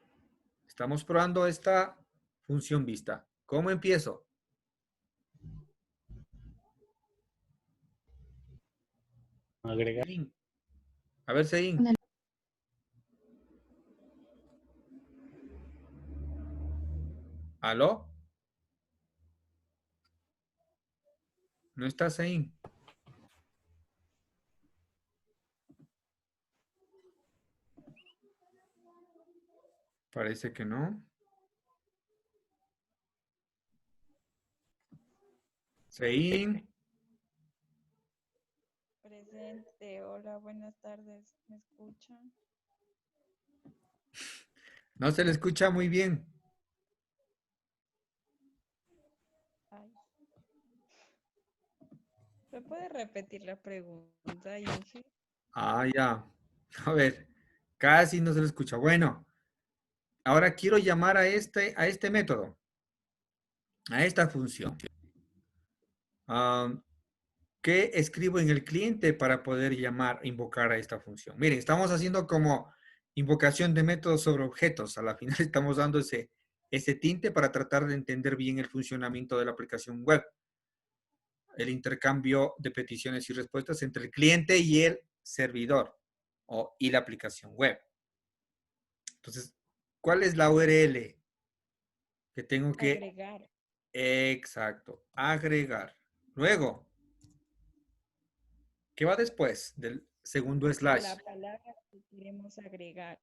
estamos probando esta función vista. ¿Cómo empiezo? Agregar. A ver, Sein. ¿Aló? ¿No estás ahí? Parece que no. Sein. Presente, hola, buenas tardes, ¿me escuchan? No se le escucha muy bien. Ay. ¿Me puede repetir la pregunta, Inge? Ah, ya. A ver, casi no se le escucha. Bueno, ahora quiero llamar a este método, a esta función. ¿Qué escribo en el cliente para poder invocar a esta función? Miren, estamos haciendo como invocación de métodos sobre objetos. A la final estamos dando ese tinte para tratar de entender bien el funcionamiento de la aplicación web. El intercambio de peticiones y respuestas entre el cliente y el servidor y la aplicación web. Entonces, ¿cuál es la URL que tengo que... Agregar. Exacto, agregar. Luego, ¿qué va después del segundo slash? La palabra que queremos agregar.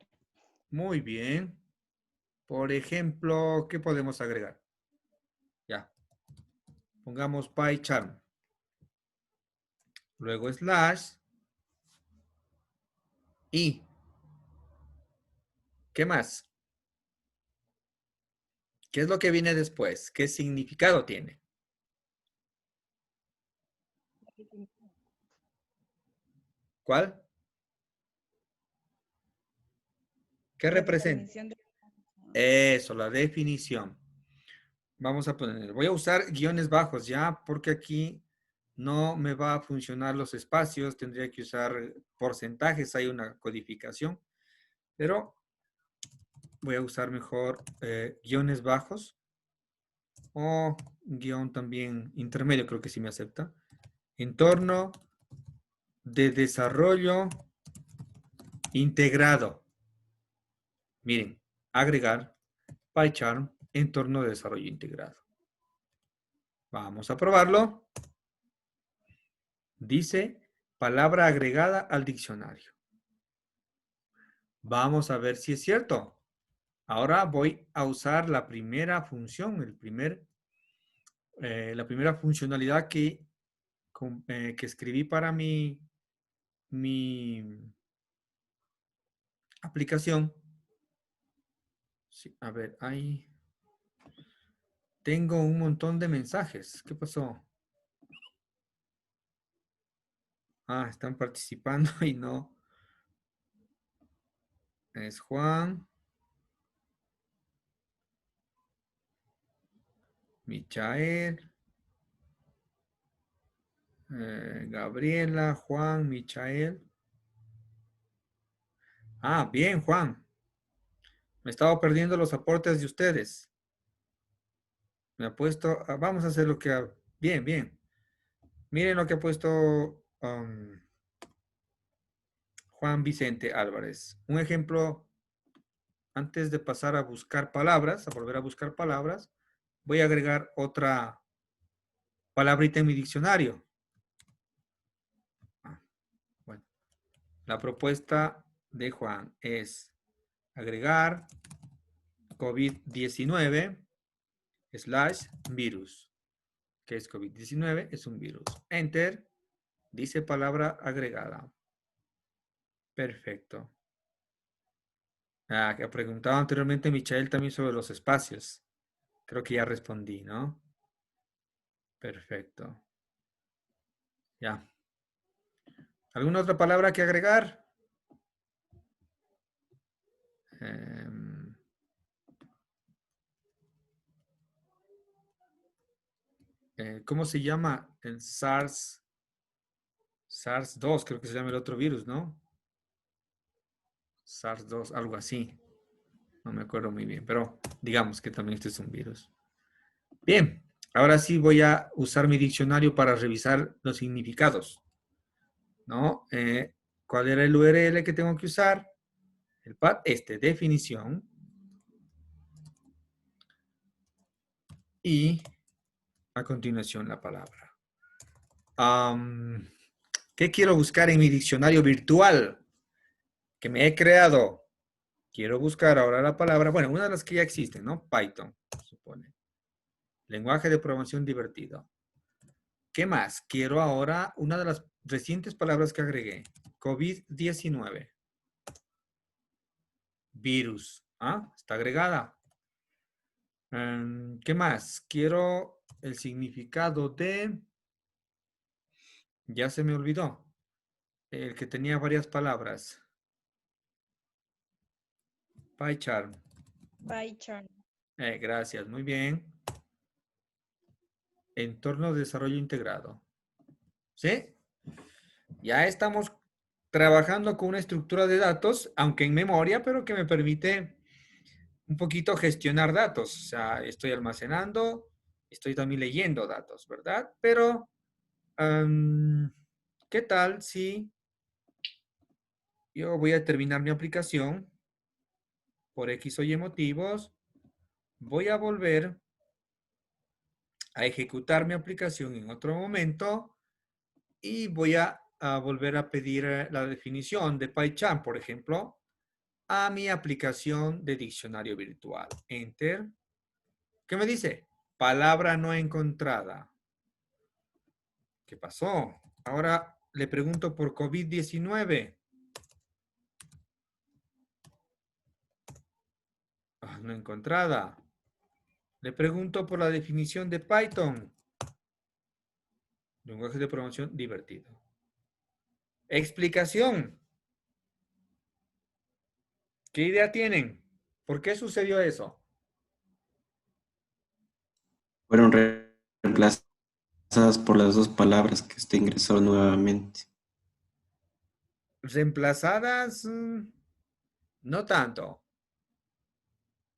Muy bien. Por ejemplo, ¿qué podemos agregar? Ya. Pongamos PyCharm. Luego slash. Y. ¿Qué más? ¿Qué es lo que viene después? ¿Qué significado tiene? ¿Cuál? ¿Qué representa? Eso, la definición. Vamos a poner, voy a usar guiones bajos ya, porque aquí no me va a funcionar los espacios, tendría que usar porcentajes, hay una codificación, pero voy a usar mejor guiones bajos o guión también intermedio, creo que sí me acepta. Entorno de desarrollo integrado. Miren, agregar PyCharm, entorno de desarrollo integrado. Vamos a probarlo. Dice palabra agregada al diccionario. Vamos a ver si es cierto. Ahora voy a usar la primera función, la primera funcionalidad que escribí para mi aplicación. Sí, a ver, ahí tengo un montón de mensajes. ¿Qué pasó? Ah, están participando y no. Es Juan. Michael. Gabriela, Juan, Michael. Ah, bien, Juan. Me estaba perdiendo los aportes de ustedes. Me ha puesto, vamos a hacer lo que, bien, bien. Miren lo que ha puesto Juan Vicente Álvarez. Un ejemplo, antes de pasar a buscar palabras, a volver a buscar palabras, voy a agregar otra palabrita en mi diccionario. Bueno, la propuesta de Juan es agregar COVID-19 / virus. ¿Qué es COVID-19? Es un virus. Enter. Dice palabra agregada. Perfecto. Que preguntaba anteriormente Michael también sobre los espacios. Creo que ya respondí, ¿no? Perfecto. Ya. ¿Alguna otra palabra que agregar? ¿Cómo se llama? El SARS-2, creo que se llama el otro virus, ¿no? SARS-2, algo así. No me acuerdo muy bien, pero digamos que también este es un virus. Bien, ahora sí voy a usar mi diccionario para revisar los significados, ¿no? ¿Cuál era el URL que tengo que usar? El pad, definición. Y a continuación la palabra. ¿Qué quiero buscar en mi diccionario virtual que me he creado? Quiero buscar ahora la palabra, bueno, una de las que ya existen, ¿no? Python, supone. Lenguaje de programación divertido. ¿Qué más? Quiero ahora una de las recientes palabras que agregué. COVID-19. Virus. Está agregada. ¿Qué más? Quiero el significado de... Ya se me olvidó. El que tenía varias palabras. PyCharm. PyCharm. Gracias, muy bien. Entorno de desarrollo integrado. ¿Sí? Ya estamos trabajando con una estructura de datos, aunque en memoria, pero que me permite un poquito gestionar datos. O sea, estoy almacenando, estoy también leyendo datos, ¿verdad? Pero, ¿qué tal si yo voy a terminar mi aplicación por X o Y motivos? Voy a volver a ejecutar mi aplicación en otro momento y voy a volver a pedir la definición de PyCharm, por ejemplo, a mi aplicación de diccionario virtual. Enter. ¿Qué me dice? Palabra no encontrada. ¿Qué pasó? Ahora le pregunto por COVID-19. No encontrada. Le pregunto por la definición de Python. Lenguaje de programación divertido. Explicación. ¿Qué idea tienen? ¿Por qué sucedió eso? Fueron reemplazadas por las dos palabras que usted ingresó nuevamente. Reemplazadas, no tanto.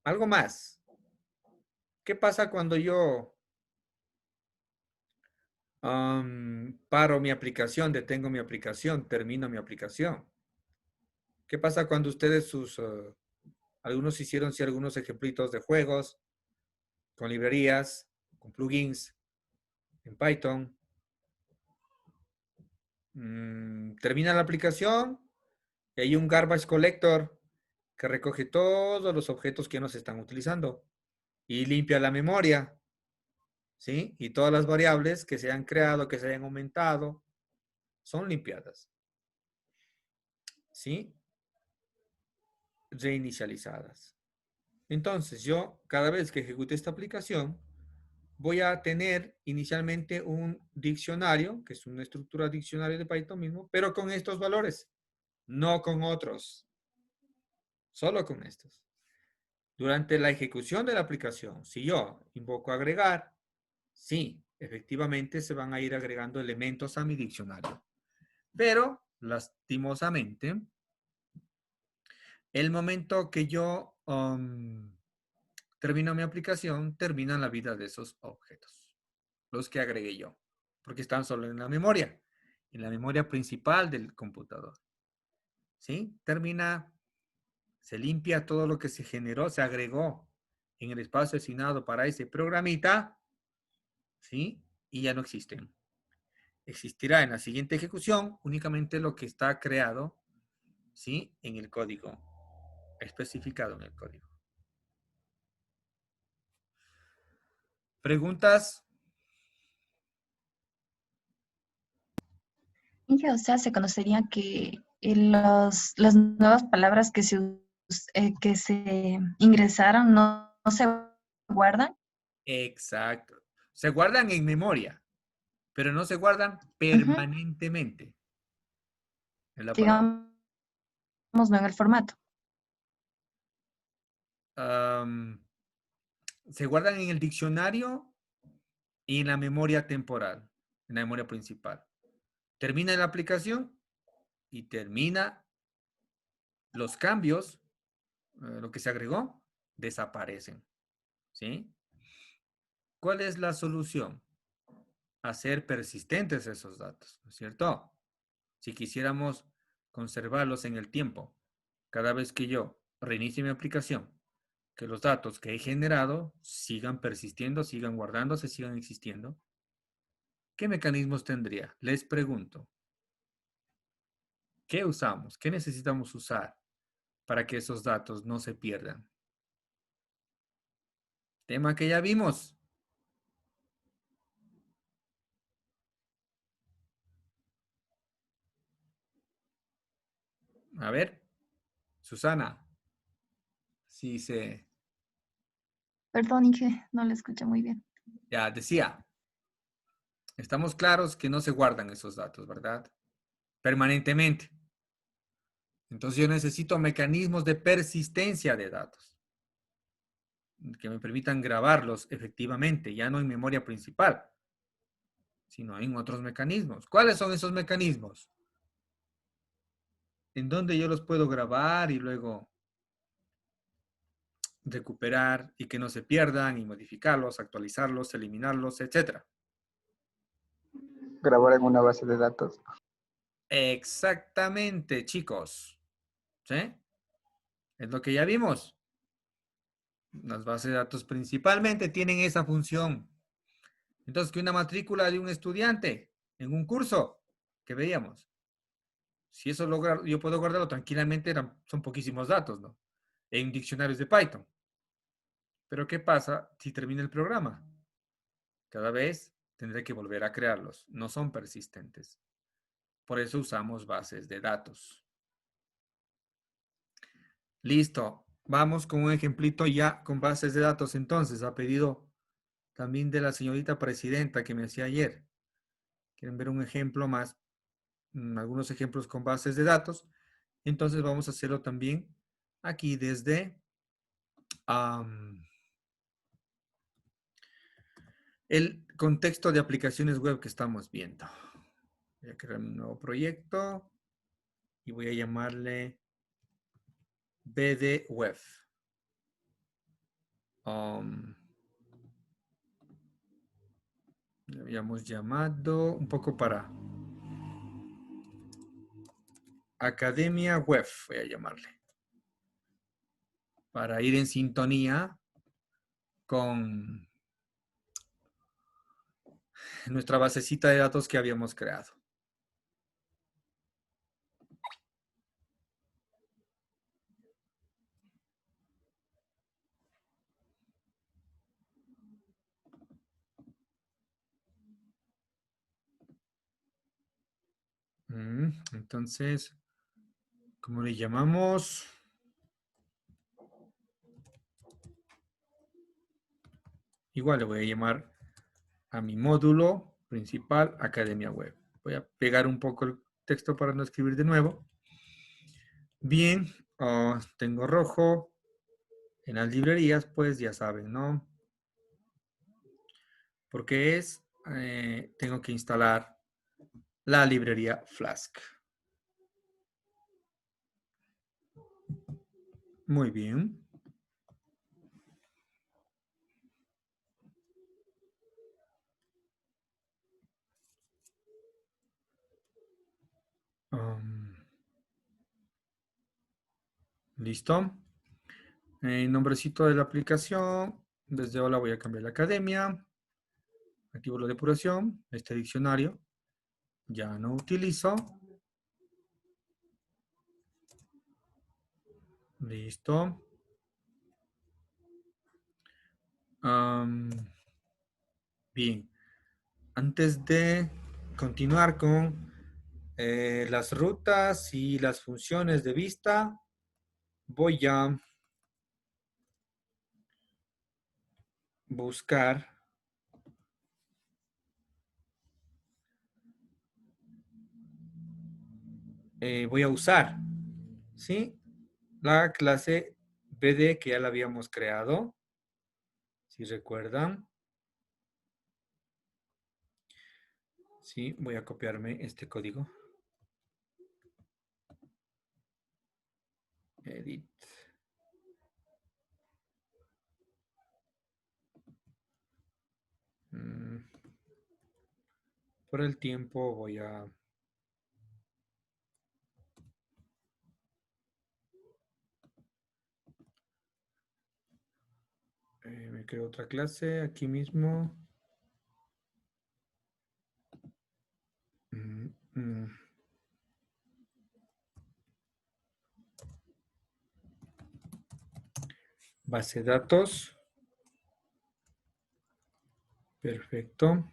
Algo más. ¿Qué pasa cuando yo paro mi aplicación, detengo mi aplicación, termino mi aplicación? ¿Qué pasa cuando ustedes algunos hicieron algunos ejemplitos de juegos con librerías, con plugins en Python? Termina la aplicación y hay un garbage collector que recoge todos los objetos que no se están utilizando y limpia la memoria, ¿sí? Y todas las variables que se han creado, que se hayan aumentado, son limpiadas, ¿sí? Reinicializadas. Entonces, yo cada vez que ejecute esta aplicación, voy a tener inicialmente un diccionario, que es una estructura diccionario de Python mismo, pero con estos valores, no con otros, solo con estos. Durante la ejecución de la aplicación, si yo invoco agregar, sí, efectivamente se van a ir agregando elementos a mi diccionario. Pero, lastimosamente, El momento que yo termino mi aplicación, termina la vida de esos objetos, los que agregué yo, porque están solo en la memoria principal del computador. ¿Sí? Termina, se limpia todo lo que se generó, se agregó en el espacio asignado para ese programita, ¿sí? Y ya no existen. Existirá en la siguiente ejecución únicamente lo que está creado, ¿sí? En el código, especificado en el código. ¿Preguntas? Inge, o sea, se conocería que las nuevas palabras que se ingresaron no se guardan. Exacto. Se guardan en memoria, pero no se guardan Ujú. permanentemente. Es la palabra. Digamos, no en el formato. Se guardan en el diccionario y en la memoria temporal, en la memoria principal. Termina la aplicación y termina los cambios, lo que se agregó, desaparecen. ¿Sí? ¿Cuál es la solución? Hacer persistentes esos datos, ¿no es cierto? Si quisiéramos conservarlos en el tiempo, cada vez que yo reinicie mi aplicación, que los datos que he generado sigan persistiendo, sigan guardándose, sigan existiendo, ¿qué mecanismos tendría? Les pregunto. ¿Qué usamos? ¿Qué necesitamos usar para que esos datos no se pierdan? Tema que ya vimos. A ver, Susana. Sí, Perdón, Inge, no lo escuché muy bien. ya decía, estamos claros que no se guardan esos datos, ¿verdad? Permanentemente. Entonces yo necesito mecanismos de persistencia de datos que me permitan grabarlos efectivamente, ya no en memoria principal, sino en otros mecanismos. ¿Cuáles son esos mecanismos? ¿En dónde yo los puedo grabar y luego recuperar y que no se pierdan y modificarlos, actualizarlos, eliminarlos, etcétera? Grabar en una base de datos. Exactamente, chicos. ¿Sí? Es lo que ya vimos. Las bases de datos principalmente tienen esa función. Entonces, que una matrícula de un estudiante en un curso que veíamos, si eso yo puedo guardarlo tranquilamente, son poquísimos datos, ¿no? En diccionarios de Python. Pero ¿qué pasa si termina el programa? Cada vez tendré que volver a crearlos. No son persistentes. Por eso usamos bases de datos. Listo. Vamos con un ejemplito ya con bases de datos. Entonces, a pedido también de la señorita presidenta que me hacía ayer. ¿Quieren ver un ejemplo más? Algunos ejemplos con bases de datos. Entonces, vamos a hacerlo también aquí desde el contexto de aplicaciones web que estamos viendo. Voy a crear un nuevo proyecto y voy a llamarle BD Web. Le habíamos llamado un poco para Academia Web, voy a llamarle. Para ir en sintonía con nuestra basecita de datos que habíamos creado. Entonces, ¿cómo le llamamos? Igual le voy a llamar a mi módulo principal Academia Web. Voy a pegar un poco el texto para no escribir de nuevo. Bien, tengo rojo. En las librerías, pues ya saben, ¿no? Porque tengo que instalar la librería Flask. Muy bien. ¿Listo? El nombrecito de la aplicación. Desde hola voy a cambiar la academia. Activo la depuración. Este diccionario ya no utilizo. Listo. Bien. Antes de continuar con las rutas y las funciones de vista, voy a buscar voy a usar, ¿sí? La clase BD que ya la habíamos creado, si recuerdan. Sí, voy a copiarme este código. Edit. Por el tiempo voy a... me creo otra clase aquí mismo. Base de datos. Perfecto.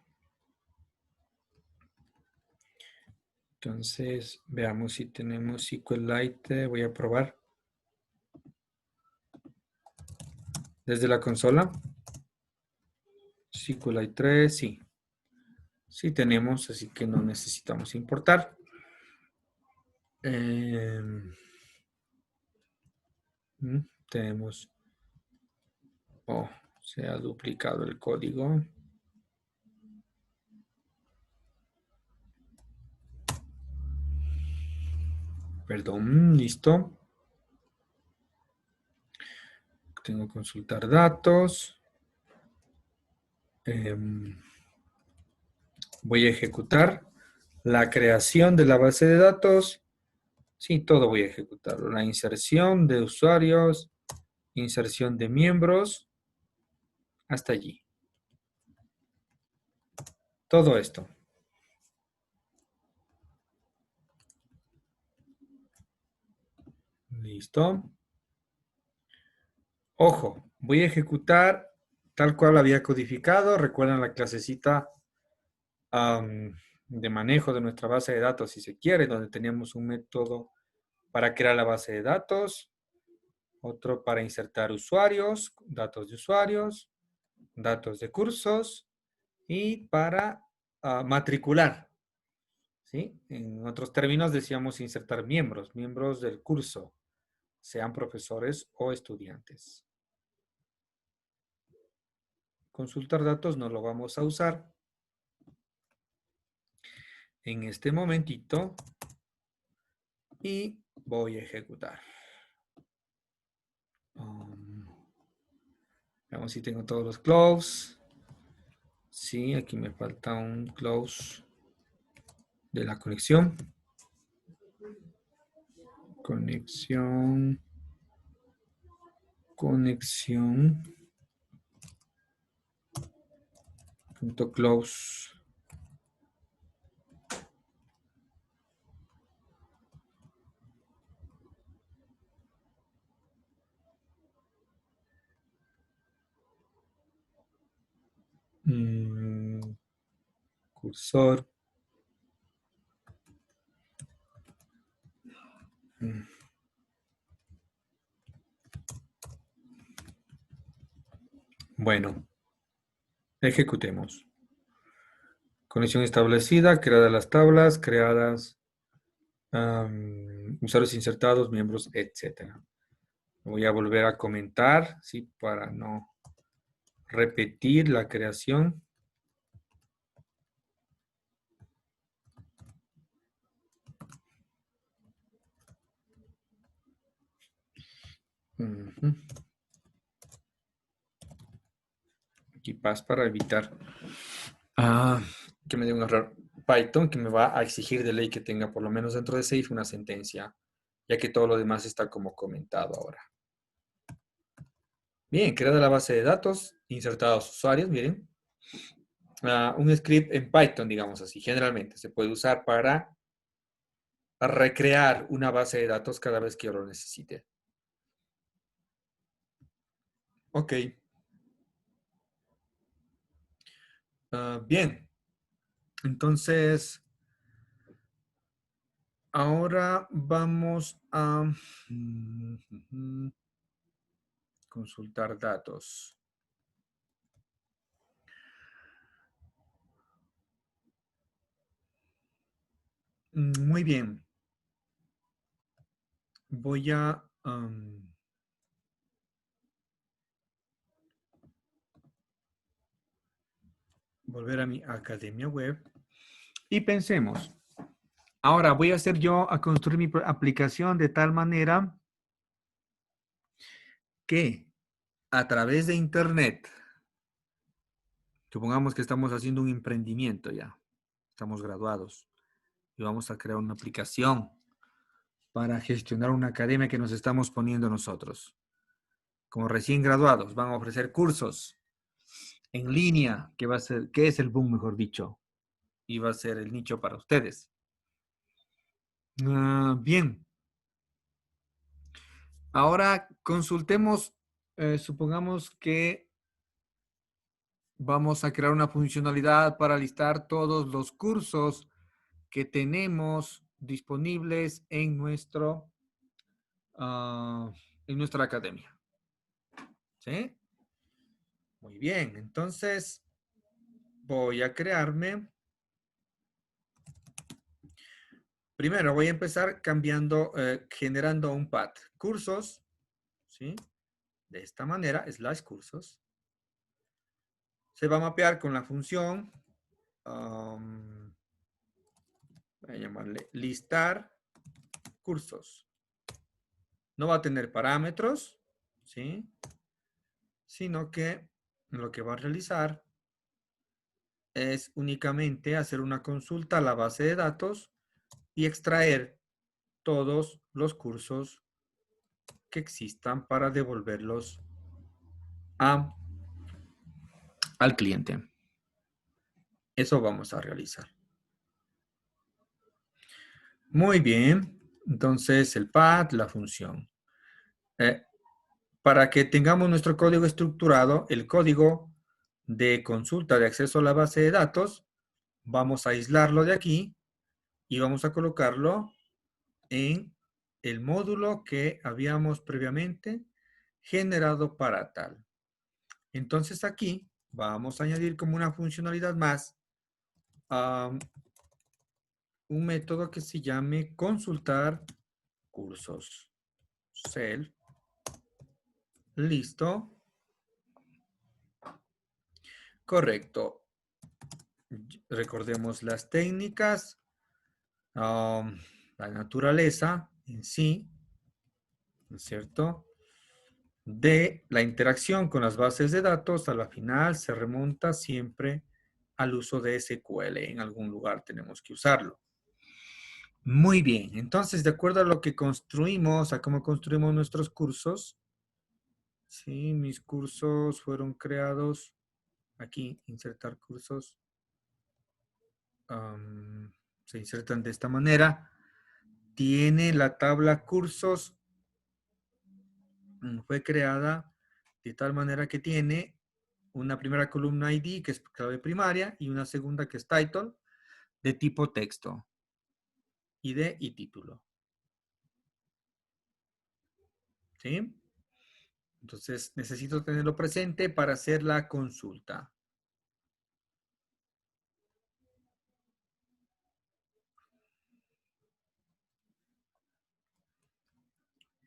Entonces, veamos si tenemos SQLite. Voy a probar. Desde la consola. SQLite 3, sí. Sí tenemos, así que no necesitamos importar. Tenemos... Oh, se ha duplicado el código. Perdón, listo. Tengo que consultar datos. Voy a ejecutar la creación de la base de datos. Sí, todo voy a ejecutarlo. La inserción de usuarios, inserción de miembros, hasta allí. Todo esto. Listo. Ojo, voy a ejecutar tal cual había codificado. Recuerden la clasecita de manejo de nuestra base de datos, si se quiere, donde teníamos un método para crear la base de datos, otro para insertar usuarios, datos de usuarios, datos de cursos y para matricular. ¿Sí? En otros términos decíamos insertar miembros, miembros del curso, sean profesores o estudiantes. Consultar datos no lo vamos a usar. En este momentito y voy a ejecutar. Veamos si tengo todos los close. Sí, aquí me falta un close de la conexión. Conexión. Punto close. Cursor. Bueno, ejecutemos. Conexión establecida, creadas las tablas, creadas usuarios insertados, miembros, etc. Voy a volver a comentar, ¿sí? Para no repetir la creación. Ujú. Aquí paz para evitar que me dé un error Python que me va a exigir de ley que tenga por lo menos dentro de safe una sentencia, ya que todo lo demás está como comentado ahora. Bien, creada la base de datos, insertados usuarios, miren. Un script en Python, digamos así, generalmente se puede usar para recrear una base de datos cada vez que yo lo necesite. Ok. Bien. Entonces, ahora vamos a consultar datos. Muy bien. Voy a volver a mi academia web y pensemos. Ahora voy a hacer yo a construir mi aplicación de tal manera que a través de internet, supongamos que estamos haciendo un emprendimiento ya, estamos graduados y vamos a crear una aplicación para gestionar una academia que nos estamos poniendo nosotros. Como recién graduados, van a ofrecer cursos en línea, que va a ser, que es el boom, mejor dicho, y va a ser el nicho para ustedes. Bien. Ahora consultemos, supongamos que vamos a crear una funcionalidad para listar todos los cursos que tenemos disponibles en nuestra academia. ¿Sí? Muy bien, entonces voy a crearme. Primero voy a empezar cambiando, generando un path. Cursos, ¿sí? De esta manera, /cursos. Se va a mapear con la función, voy a llamarle listar cursos. No va a tener parámetros, ¿sí? Sino que lo que va a realizar es únicamente hacer una consulta a la base de datos y extraer todos los cursos que existan para devolverlos al cliente. Eso vamos a realizar. Muy bien. Entonces, el path, la función. Para que tengamos nuestro código estructurado, el código de consulta de acceso a la base de datos, vamos a aislarlo de aquí y vamos a colocarlo en el módulo que habíamos previamente generado para tal. Entonces aquí vamos a añadir como una funcionalidad más un método que se llame consultar cursos. Self. Listo. Correcto. Recordemos las técnicas, la naturaleza en sí, ¿no es cierto? De la interacción con las bases de datos, a la final se remonta siempre al uso de SQL. En algún lugar tenemos que usarlo. Muy bien, entonces de acuerdo a lo que construimos, a cómo construimos nuestros cursos, sí, mis cursos fueron creados, aquí, insertar cursos, se insertan de esta manera, tiene la tabla cursos, fue creada de tal manera que tiene una primera columna ID, que es clave primaria, y una segunda que es title, de tipo texto, ID y título. ¿Sí? Entonces, necesito tenerlo presente para hacer la consulta.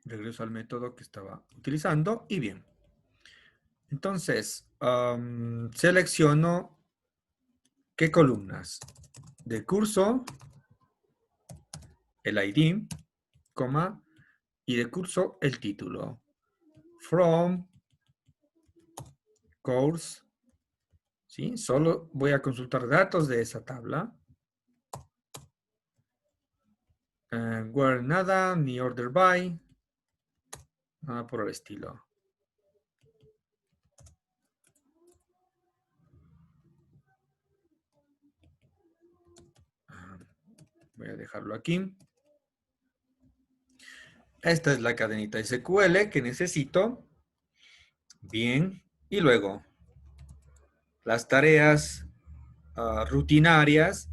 Regreso al método que estaba utilizando y bien. Entonces, selecciono qué columnas. De curso, el ID, coma, y de curso, el título. from course, ¿sí? Solo voy a consultar datos de esa tabla. Where nada, ni order by, nada por el estilo. Voy a dejarlo aquí. Esta es la cadenita SQL que necesito. Bien. Y luego, las tareas rutinarias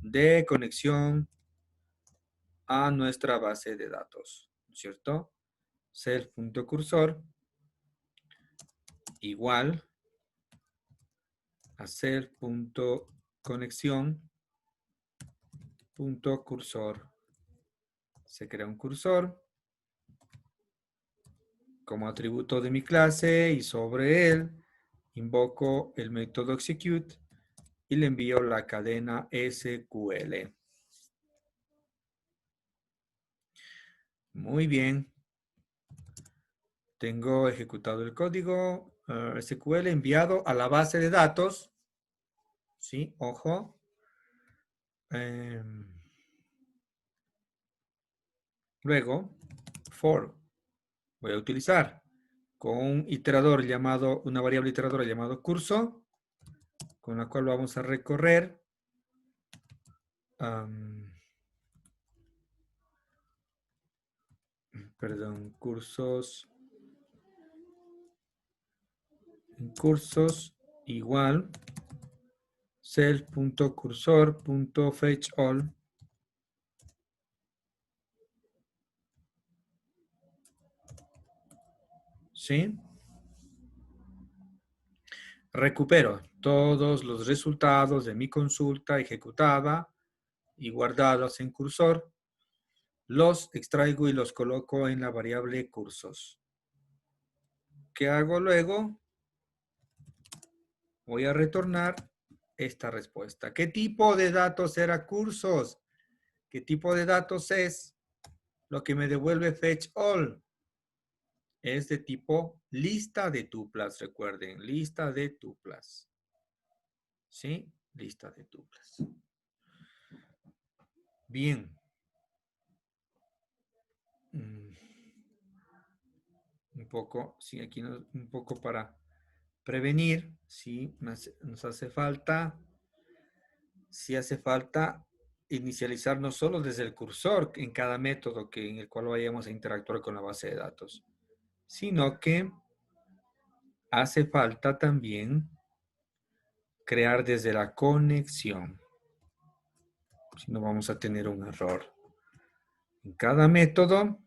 de conexión a nuestra base de datos, ¿cierto? Self.cursor igual a self.conexión.cursor. Se crea un cursor como atributo de mi clase y sobre él invoco el método execute y le envío la cadena SQL. Muy bien. Tengo ejecutado el código SQL enviado a la base de datos. Sí, ojo. Luego, for. Voy a utilizar con un iterador llamado, una variable iteradora llamado curso, con la cual vamos a recorrer cursos igual self.cursor.fetchAll. ¿Sí? Recupero todos los resultados de mi consulta ejecutada y guardados en cursor. Los extraigo y los coloco en la variable cursos. ¿Qué hago luego? Voy a retornar esta respuesta. ¿Qué tipo de datos era cursos? ¿Qué tipo de datos es lo que me devuelve fetch all? Es de tipo lista de tuplas, recuerden, lista de tuplas. ¿Sí? Lista de tuplas. Bien. Un poco, sí, aquí un poco para prevenir, sí, nos hace falta, sí hace falta inicializar no solo desde el cursor en cada método en el cual vayamos a interactuar con la base de datos, sino que hace falta también crear desde la conexión. Si no vamos a tener un error. En cada método,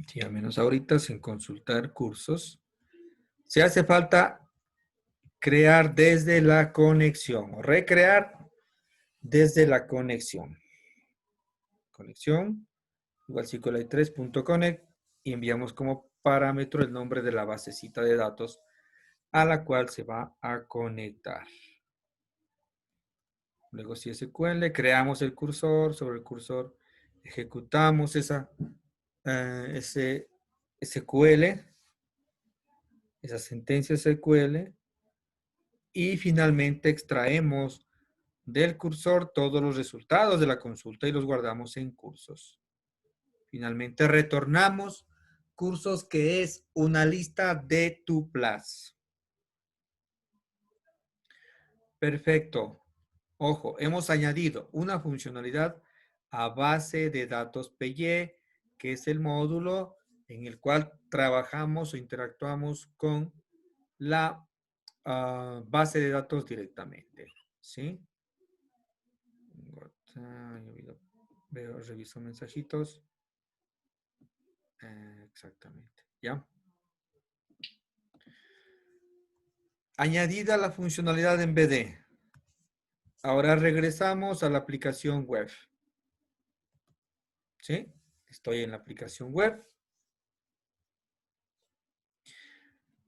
sí, al menos ahorita sin consultar cursos, se hace falta crear desde la conexión o recrear desde la conexión. Conexión igual SQLite3.connect y enviamos como parámetro el nombre de la basecita de datos a la cual se va a conectar. Luego si SQL, creamos el cursor, sobre el cursor ejecutamos ese SQL, esa sentencia SQL y finalmente extraemos del cursor todos los resultados de la consulta y los guardamos en cursos. Finalmente retornamos cursos que es una lista de tuplas. Perfecto. Ojo, hemos añadido una funcionalidad a base de datos PY, que es el módulo en el cual trabajamos o interactuamos con la base de datos directamente. ¿Sí? Reviso mensajitos. Exactamente. ¿Ya? Añadida la funcionalidad en BD. Ahora regresamos a la aplicación web. ¿Sí? Estoy en la aplicación web.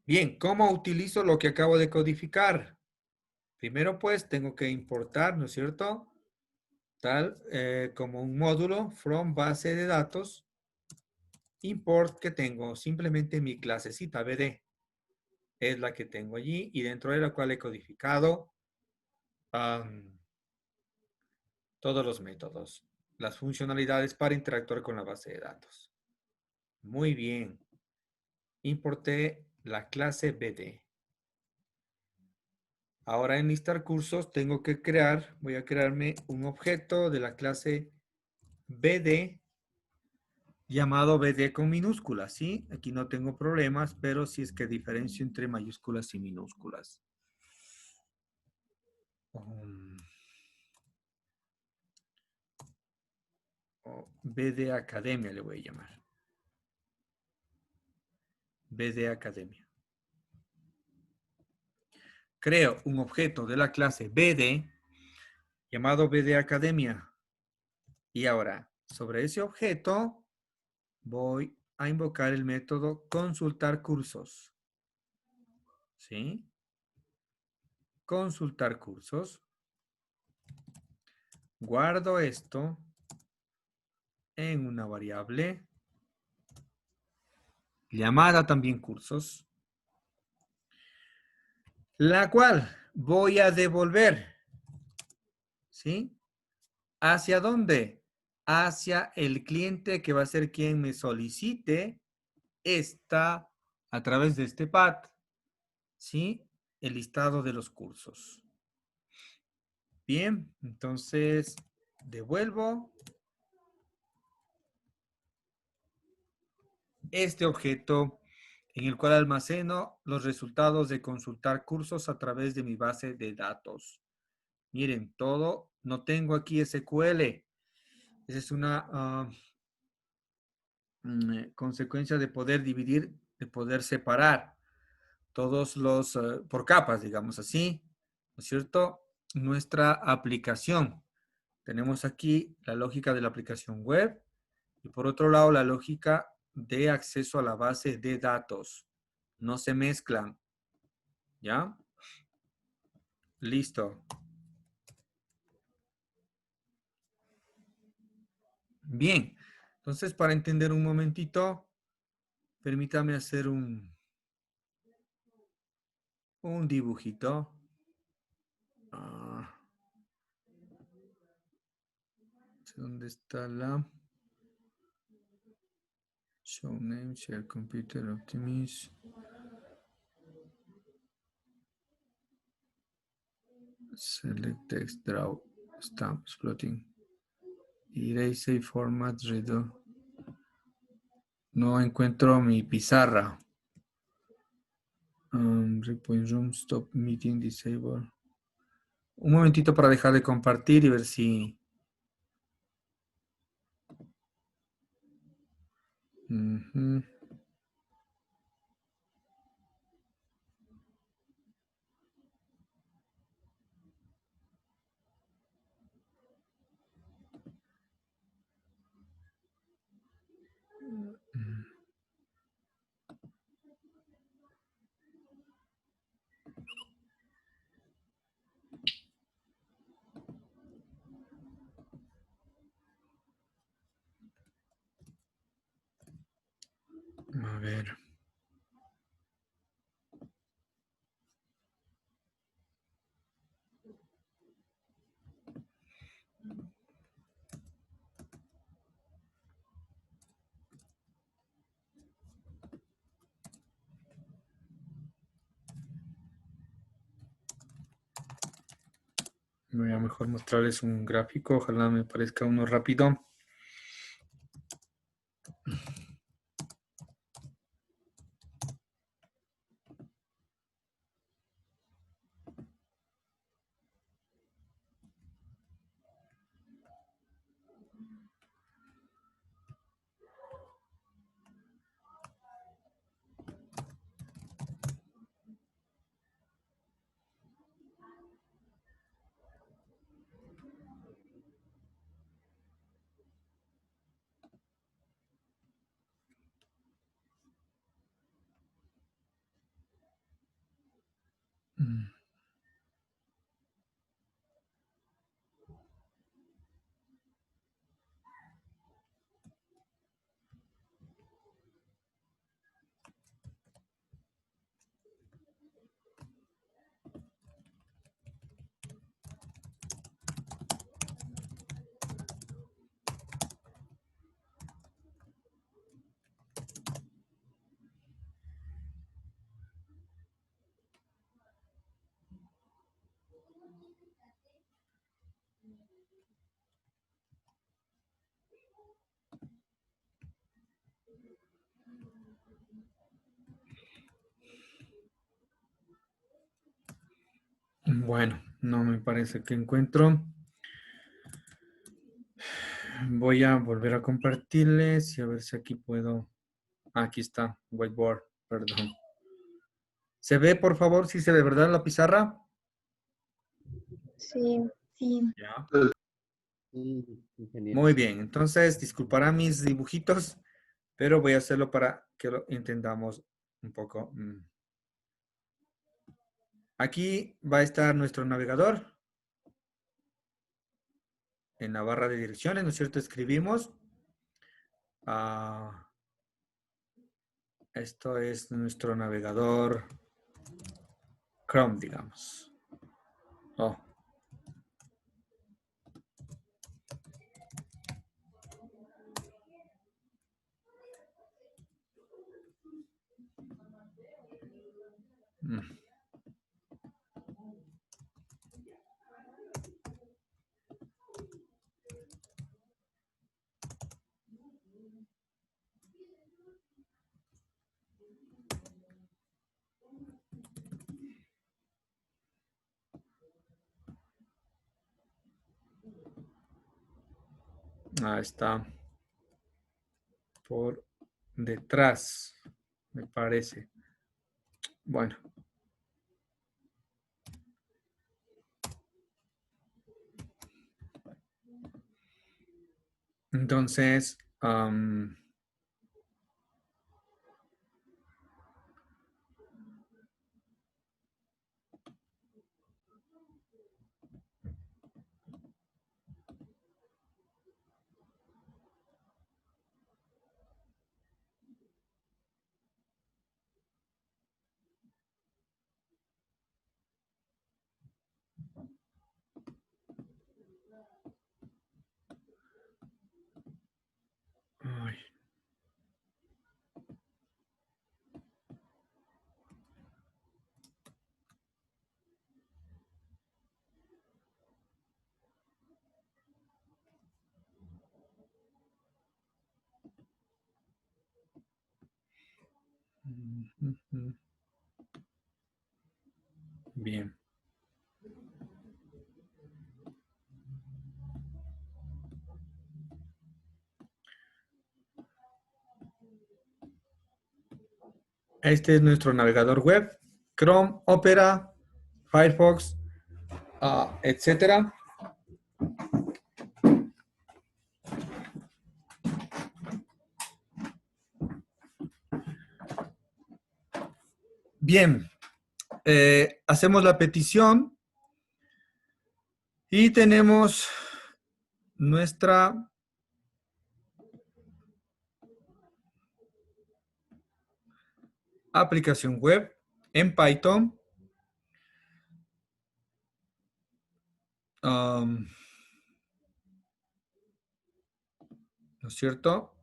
Bien, ¿cómo utilizo lo que acabo de codificar? Primero, pues, tengo que importar, ¿no es cierto? Tal como un módulo from base de datos. import que tengo simplemente mi clasecita BD. Es la que tengo allí y dentro de la cual he codificado todos los métodos, las funcionalidades para interactuar con la base de datos. Muy bien. Importé la clase BD. Ahora en listar cursos tengo que voy a crearme un objeto de la clase BD llamado BD con minúsculas, ¿sí? Aquí no tengo problemas, pero sí es que diferencio entre mayúsculas y minúsculas. BD Academia le voy a llamar. BD Academia. Creo un objeto de la clase BD llamado BD Academia. Y ahora, sobre ese objeto, voy a invocar el método consultar cursos. ¿Sí? Consultar cursos. Guardo esto en una variable llamada también cursos, la cual voy a devolver. ¿Sí? ¿Hacia dónde? Hacia el cliente que va a ser quien me solicite a través de este path, ¿sí? El listado de los cursos. Bien, entonces devuelvo este objeto en el cual almaceno los resultados de consultar cursos a través de mi base de datos. Miren, todo, no tengo aquí SQL. Esa es una consecuencia de poder dividir, de poder separar todos los, por capas, digamos así, ¿no es cierto? Nuestra aplicación. Tenemos aquí la lógica de la aplicación web y por otro lado la lógica de acceso a la base de datos. No se mezclan. ¿Ya? Listo. Bien. Entonces, para entender un momentito, permítame hacer un dibujito. ¿Dónde está la show name, share computer, optimize? Select text, draw, stamps, plotting. Erase format, redo. No encuentro mi pizarra. Repoint room, stop meeting, disable. Un momentito para dejar de compartir y ver si... A ver. Voy a mejor mostrarles un gráfico. Ojalá me parezca uno rápido. Bueno, no me parece que encuentro. Voy a volver a compartirles y a ver si aquí puedo. Aquí está, whiteboard, perdón. ¿Se ve, por favor? ¿Sí se ve, verdad, la pizarra? Sí. Sí. Ya. Sí, ingeniero, Muy sí. bien, entonces disculparán mis dibujitos, pero voy a hacerlo para que lo entendamos un poco. Aquí va a estar nuestro navegador. En la barra de direcciones, ¿no es cierto? Escribimos. Esto es nuestro navegador Chrome, digamos. Oh. Mm. Ahí está. Por detrás, me parece. Bueno. Entonces, ay. Bien. Este es nuestro navegador web, Chrome, Opera, Firefox, etcétera. Bien, hacemos la petición y tenemos nuestra aplicación web en Python. ¿No es cierto?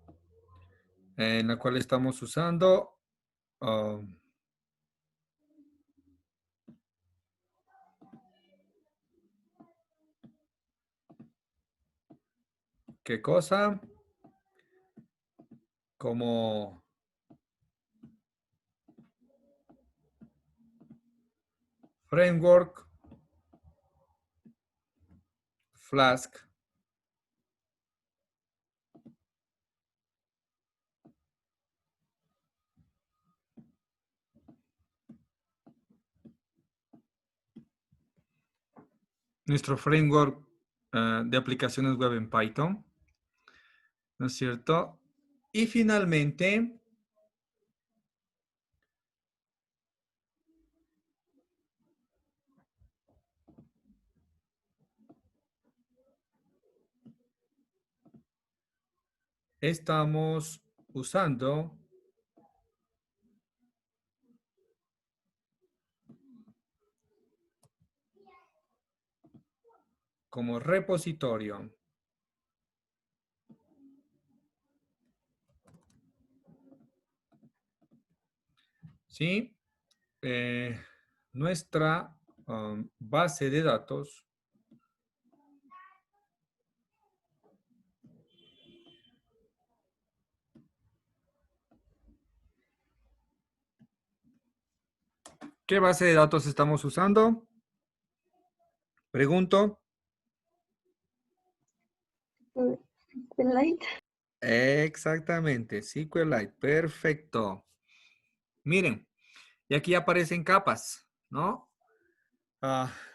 En la cual estamos usando ¿qué cosa? Como framework, Flask, nuestro framework de aplicaciones web en Python, ¿no es cierto? Y finalmente, estamos usando como repositorio, ¿sí? Nuestra base de datos ¿qué base de datos estamos usando? Pregunto. SQLite. Exactamente, SQLite. Perfecto. Miren, y aquí aparecen capas, ¿no?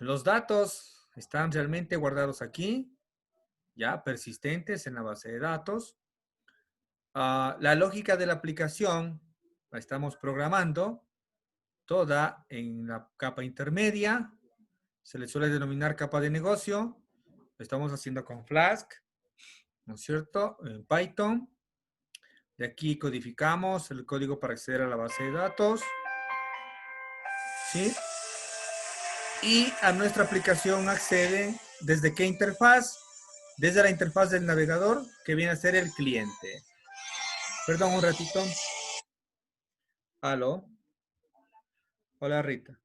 Los datos están realmente guardados aquí, ya persistentes en la base de datos. La lógica de la aplicación la estamos programando toda en la capa intermedia. Se le suele denominar capa de negocio. Lo estamos haciendo con Flask, ¿no es cierto? En Python. De aquí codificamos el código para acceder a la base de datos. ¿Sí? Y a nuestra aplicación accede ¿desde qué interfaz? Desde la interfaz del navegador, que viene a ser el cliente. Perdón, un ratito. Aló. Hola, Rita.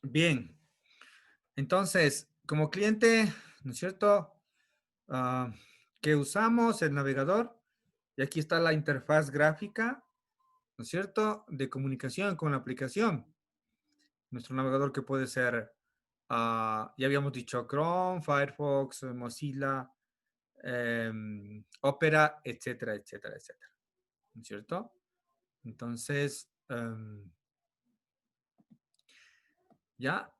Bien. Entonces, como cliente, ¿no es cierto? Que usamos el navegador. Y aquí está la interfaz gráfica, ¿no es cierto? De comunicación con la aplicación. Nuestro navegador que puede ser, ya habíamos dicho, Chrome, Firefox, Mozilla, Opera, etcétera, etcétera, etcétera. ¿No es cierto? Entonces, ya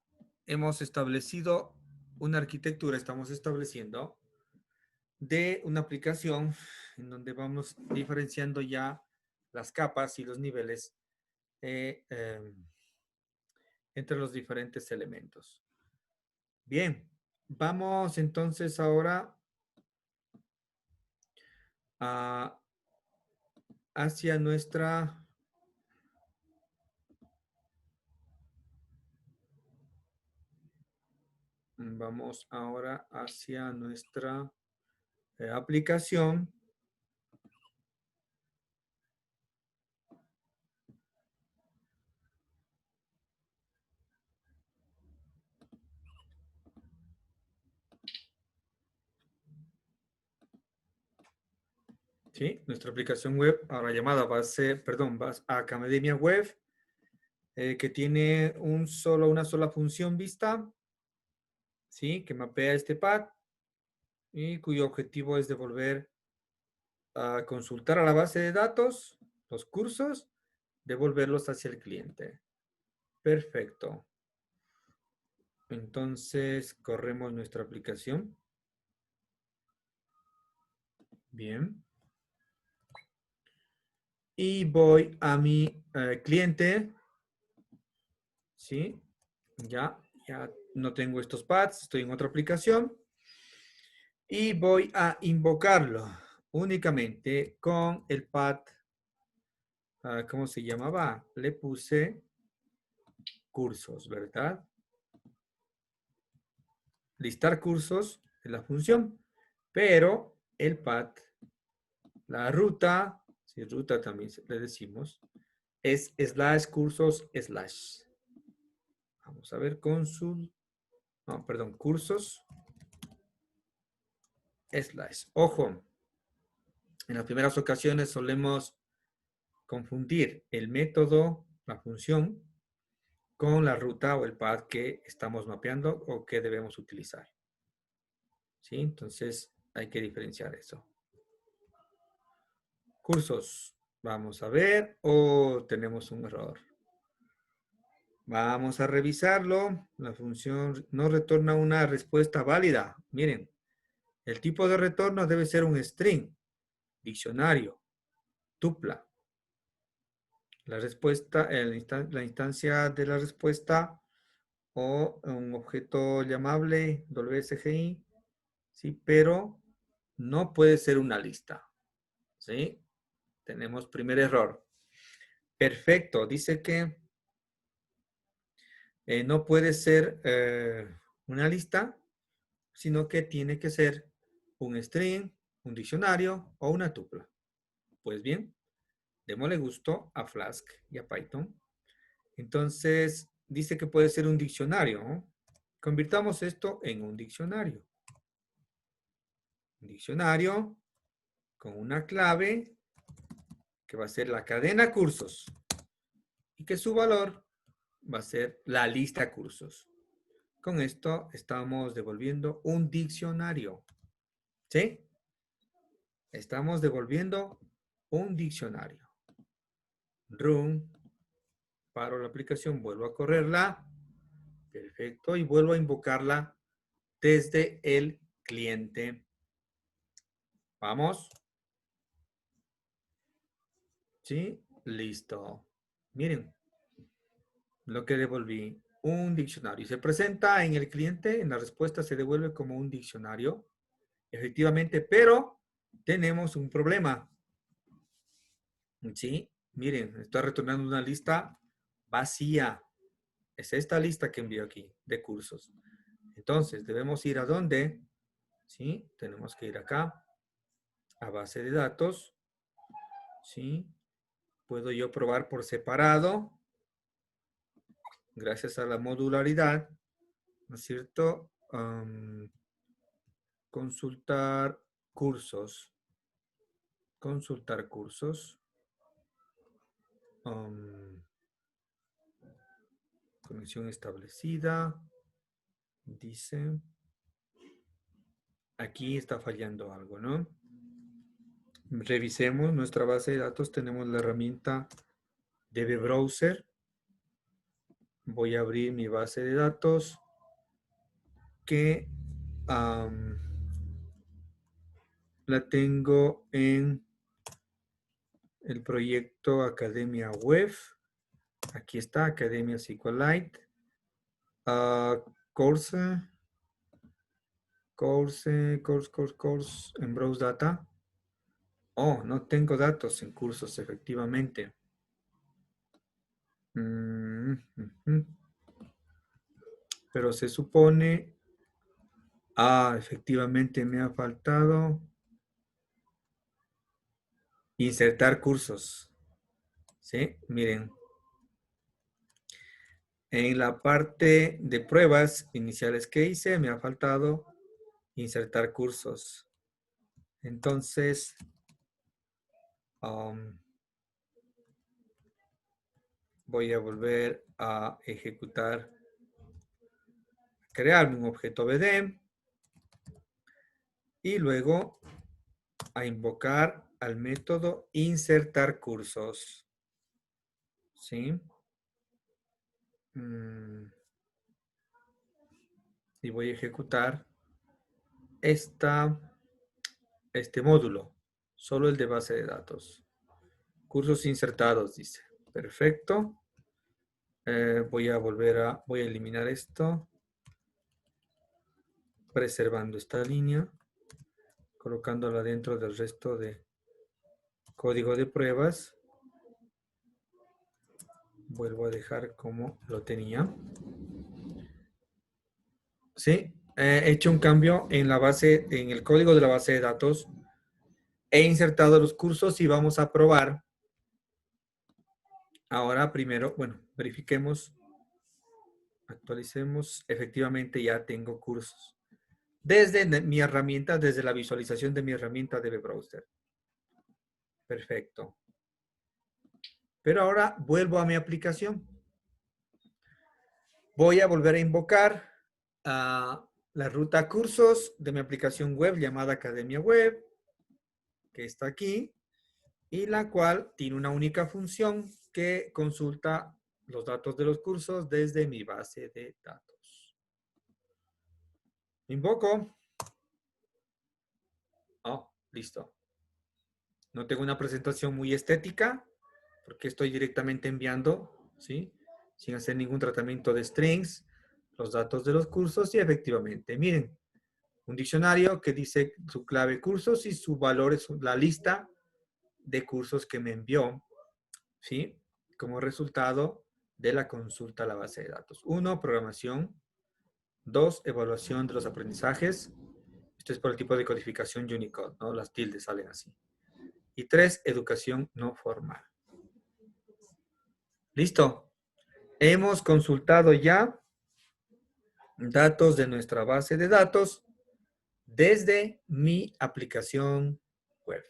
hemos establecido una arquitectura, estamos estableciendo de una aplicación en donde vamos diferenciando ya las capas y los niveles entre los diferentes elementos. Bien, vamos entonces ahora hacia nuestra... Vamos ahora hacia nuestra aplicación. ¿Sí? Nuestra aplicación web, ahora llamada Academia Web, que tiene una sola función vista, ¿sí? Que mapea este path y cuyo objetivo es devolver a consultar a la base de datos, los cursos, devolverlos hacia el cliente. Perfecto. Entonces, corremos nuestra aplicación. Bien. Y voy a mi cliente. ¿Sí? Ya no tengo estos paths, estoy en otra aplicación. Y voy a invocarlo únicamente con el path, ¿cómo se llamaba? Le puse cursos, ¿verdad? Listar cursos es la función, pero el path, la ruta, si ruta también le decimos, es /cursos/. Vamos a ver cursos / Ojo, en las primeras ocasiones solemos confundir el método, la función, con la ruta o el path que estamos mapeando o que debemos utilizar. ¿Sí? Entonces hay que diferenciar eso. Cursos. Vamos a ver. Tenemos un error. Vamos a revisarlo. La función nos retorna una respuesta válida. Miren, el tipo de retorno debe ser un string, diccionario. tupla. La respuesta, la instancia de la respuesta o un objeto llamable WSGI, ¿sí? Pero no puede ser una lista, ¿sí? Tenemos primer error. Perfecto, dice que no puede ser una lista, sino que tiene que ser un string, un diccionario o una tupla. Pues bien, démosle gusto a Flask y a Python. Entonces, dice que puede ser un diccionario, ¿no? Convirtamos esto en un diccionario. Un diccionario con una clave que va a ser la cadena cursos y que su valor va a ser la lista cursos. Con esto estamos devolviendo un diccionario. ¿Sí? Estamos devolviendo un diccionario. Run. Paro la aplicación, vuelvo a correrla. Perfecto. Y vuelvo a invocarla desde el cliente. Vamos. ¿Sí? Listo. Miren lo que devolví. Un diccionario. Se presenta en el cliente, en la respuesta se devuelve como un diccionario. Efectivamente, pero tenemos un problema. ¿Sí? Miren, estoy retornando una lista vacía. Es esta lista que envío aquí de cursos. Entonces, debemos ir a dónde. ¿Sí? Tenemos que ir acá a base de datos. ¿Sí? Puedo yo probar por separado. Gracias a la modularidad. ¿No es cierto? Consultar cursos. Consultar cursos. Conexión establecida. Dice. Aquí está fallando algo, ¿no? Revisemos nuestra base de datos. Tenemos la herramienta DB Browser. Voy a abrir mi base de datos que la tengo en el proyecto Academia Web. Aquí está, Academia SQLite. Course en Browse Data. Oh, no tengo datos en cursos, efectivamente. Pero se supone... efectivamente me ha faltado insertar cursos. ¿Sí? Miren. En la parte de pruebas iniciales que hice, me ha faltado insertar cursos. Entonces, voy a volver a ejecutar, crear un objeto BD y luego a invocar al método insertar cursos. ¿Sí? Y voy a ejecutar este módulo, solo el de base de datos. Cursos insertados, dice. Perfecto. Voy a eliminar esto. Preservando esta línea. Colocándola dentro del resto de código de pruebas. Vuelvo a dejar como lo tenía. Sí, he hecho un cambio en el código de la base de datos. He insertado los cursos y vamos a probar. Ahora primero, bueno, verifiquemos. Actualicemos. Efectivamente ya tengo cursos. Desde mi herramienta, desde la visualización de mi herramienta DB Browser. Perfecto. Pero ahora vuelvo a mi aplicación. Voy a volver a invocar a la ruta cursos de mi aplicación web llamada Academia Web, que está aquí, y la cual tiene una única función que consulta los datos de los cursos desde mi base de datos. Invoco. Oh, listo. No tengo una presentación muy estética, porque estoy directamente enviando, ¿sí? Sin hacer ningún tratamiento de strings, los datos de los cursos y efectivamente, miren, un diccionario que dice su clave cursos y su valor es la lista de cursos que me envió, ¿sí? Como resultado de la consulta a la base de datos. 1, programación. 2, evaluación de los aprendizajes. Esto es por el tipo de codificación Unicode, ¿no? Las tildes salen así. Y 3, educación no formal. ¿Listo? Hemos consultado ya datos de nuestra base de datos desde mi aplicación web.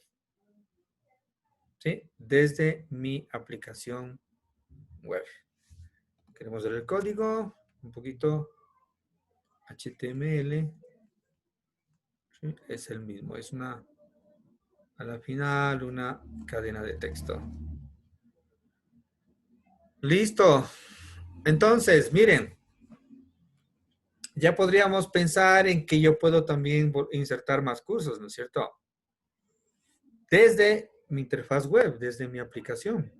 ¿Sí? Desde mi aplicación web. Queremos ver el código, un poquito HTML. ¿Sí? Es el mismo, es una, a la final, una cadena de texto. Listo. Entonces, miren, ya podríamos pensar en que yo puedo también insertar más cursos, ¿no es cierto? Desde mi interfaz web, desde mi aplicación.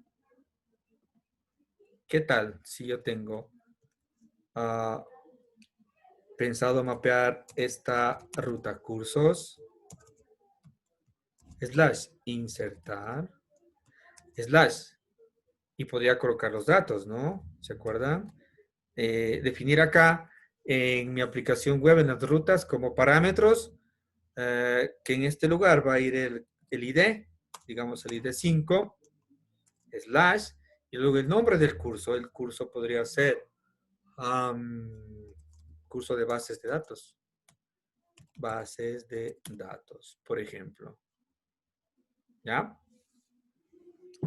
¿Qué tal si yo tengo pensado mapear esta ruta cursos, / insertar, / y podría colocar los datos, ¿no? ¿Se acuerdan? Definir acá en mi aplicación web, en las rutas, como parámetros, que en este lugar va a ir el ID, digamos el ID 5, / y luego el nombre del curso. El curso podría ser curso de bases de datos. Bases de datos, por ejemplo. ¿Ya?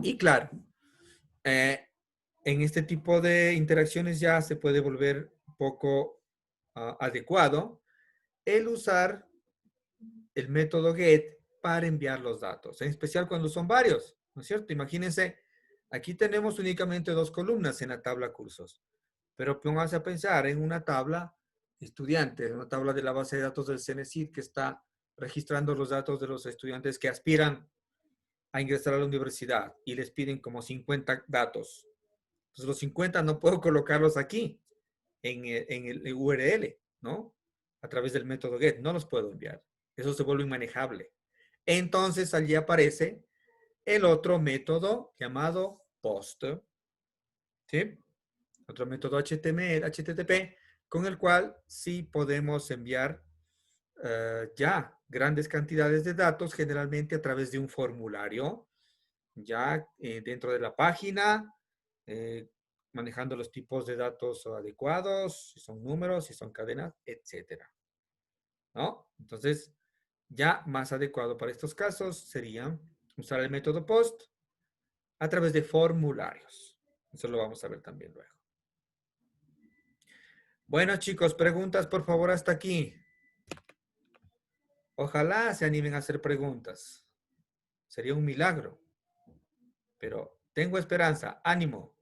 Y claro, en este tipo de interacciones ya se puede volver un poco adecuado el usar el método get para enviar los datos, en especial cuando son varios, ¿no es cierto? Imagínense, aquí tenemos únicamente 2 columnas en la tabla cursos, pero pónganse a pensar en una tabla estudiantes, una tabla de la base de datos del CENESID que está registrando los datos de los estudiantes que aspiran a ingresar a la universidad y les piden como 50 datos. Entonces los 50 no puedo colocarlos aquí en el URL, ¿no? A través del método get, no los puedo enviar. Eso se vuelve inmanejable. Entonces allí aparece el otro método llamado post, ¿sí? Otro método HTML, HTTP, con el cual sí podemos enviar ya grandes cantidades de datos, generalmente a través de un formulario, ya dentro de la página, manejando los tipos de datos adecuados, si son números, si son cadenas, etcétera. ¿No? Entonces, ya más adecuado para estos casos sería usar el método post a través de formularios. Eso lo vamos a ver también luego. Bueno, chicos, preguntas, por favor, hasta aquí. Ojalá se animen a hacer preguntas. Sería un milagro. Pero tengo esperanza. Ánimo.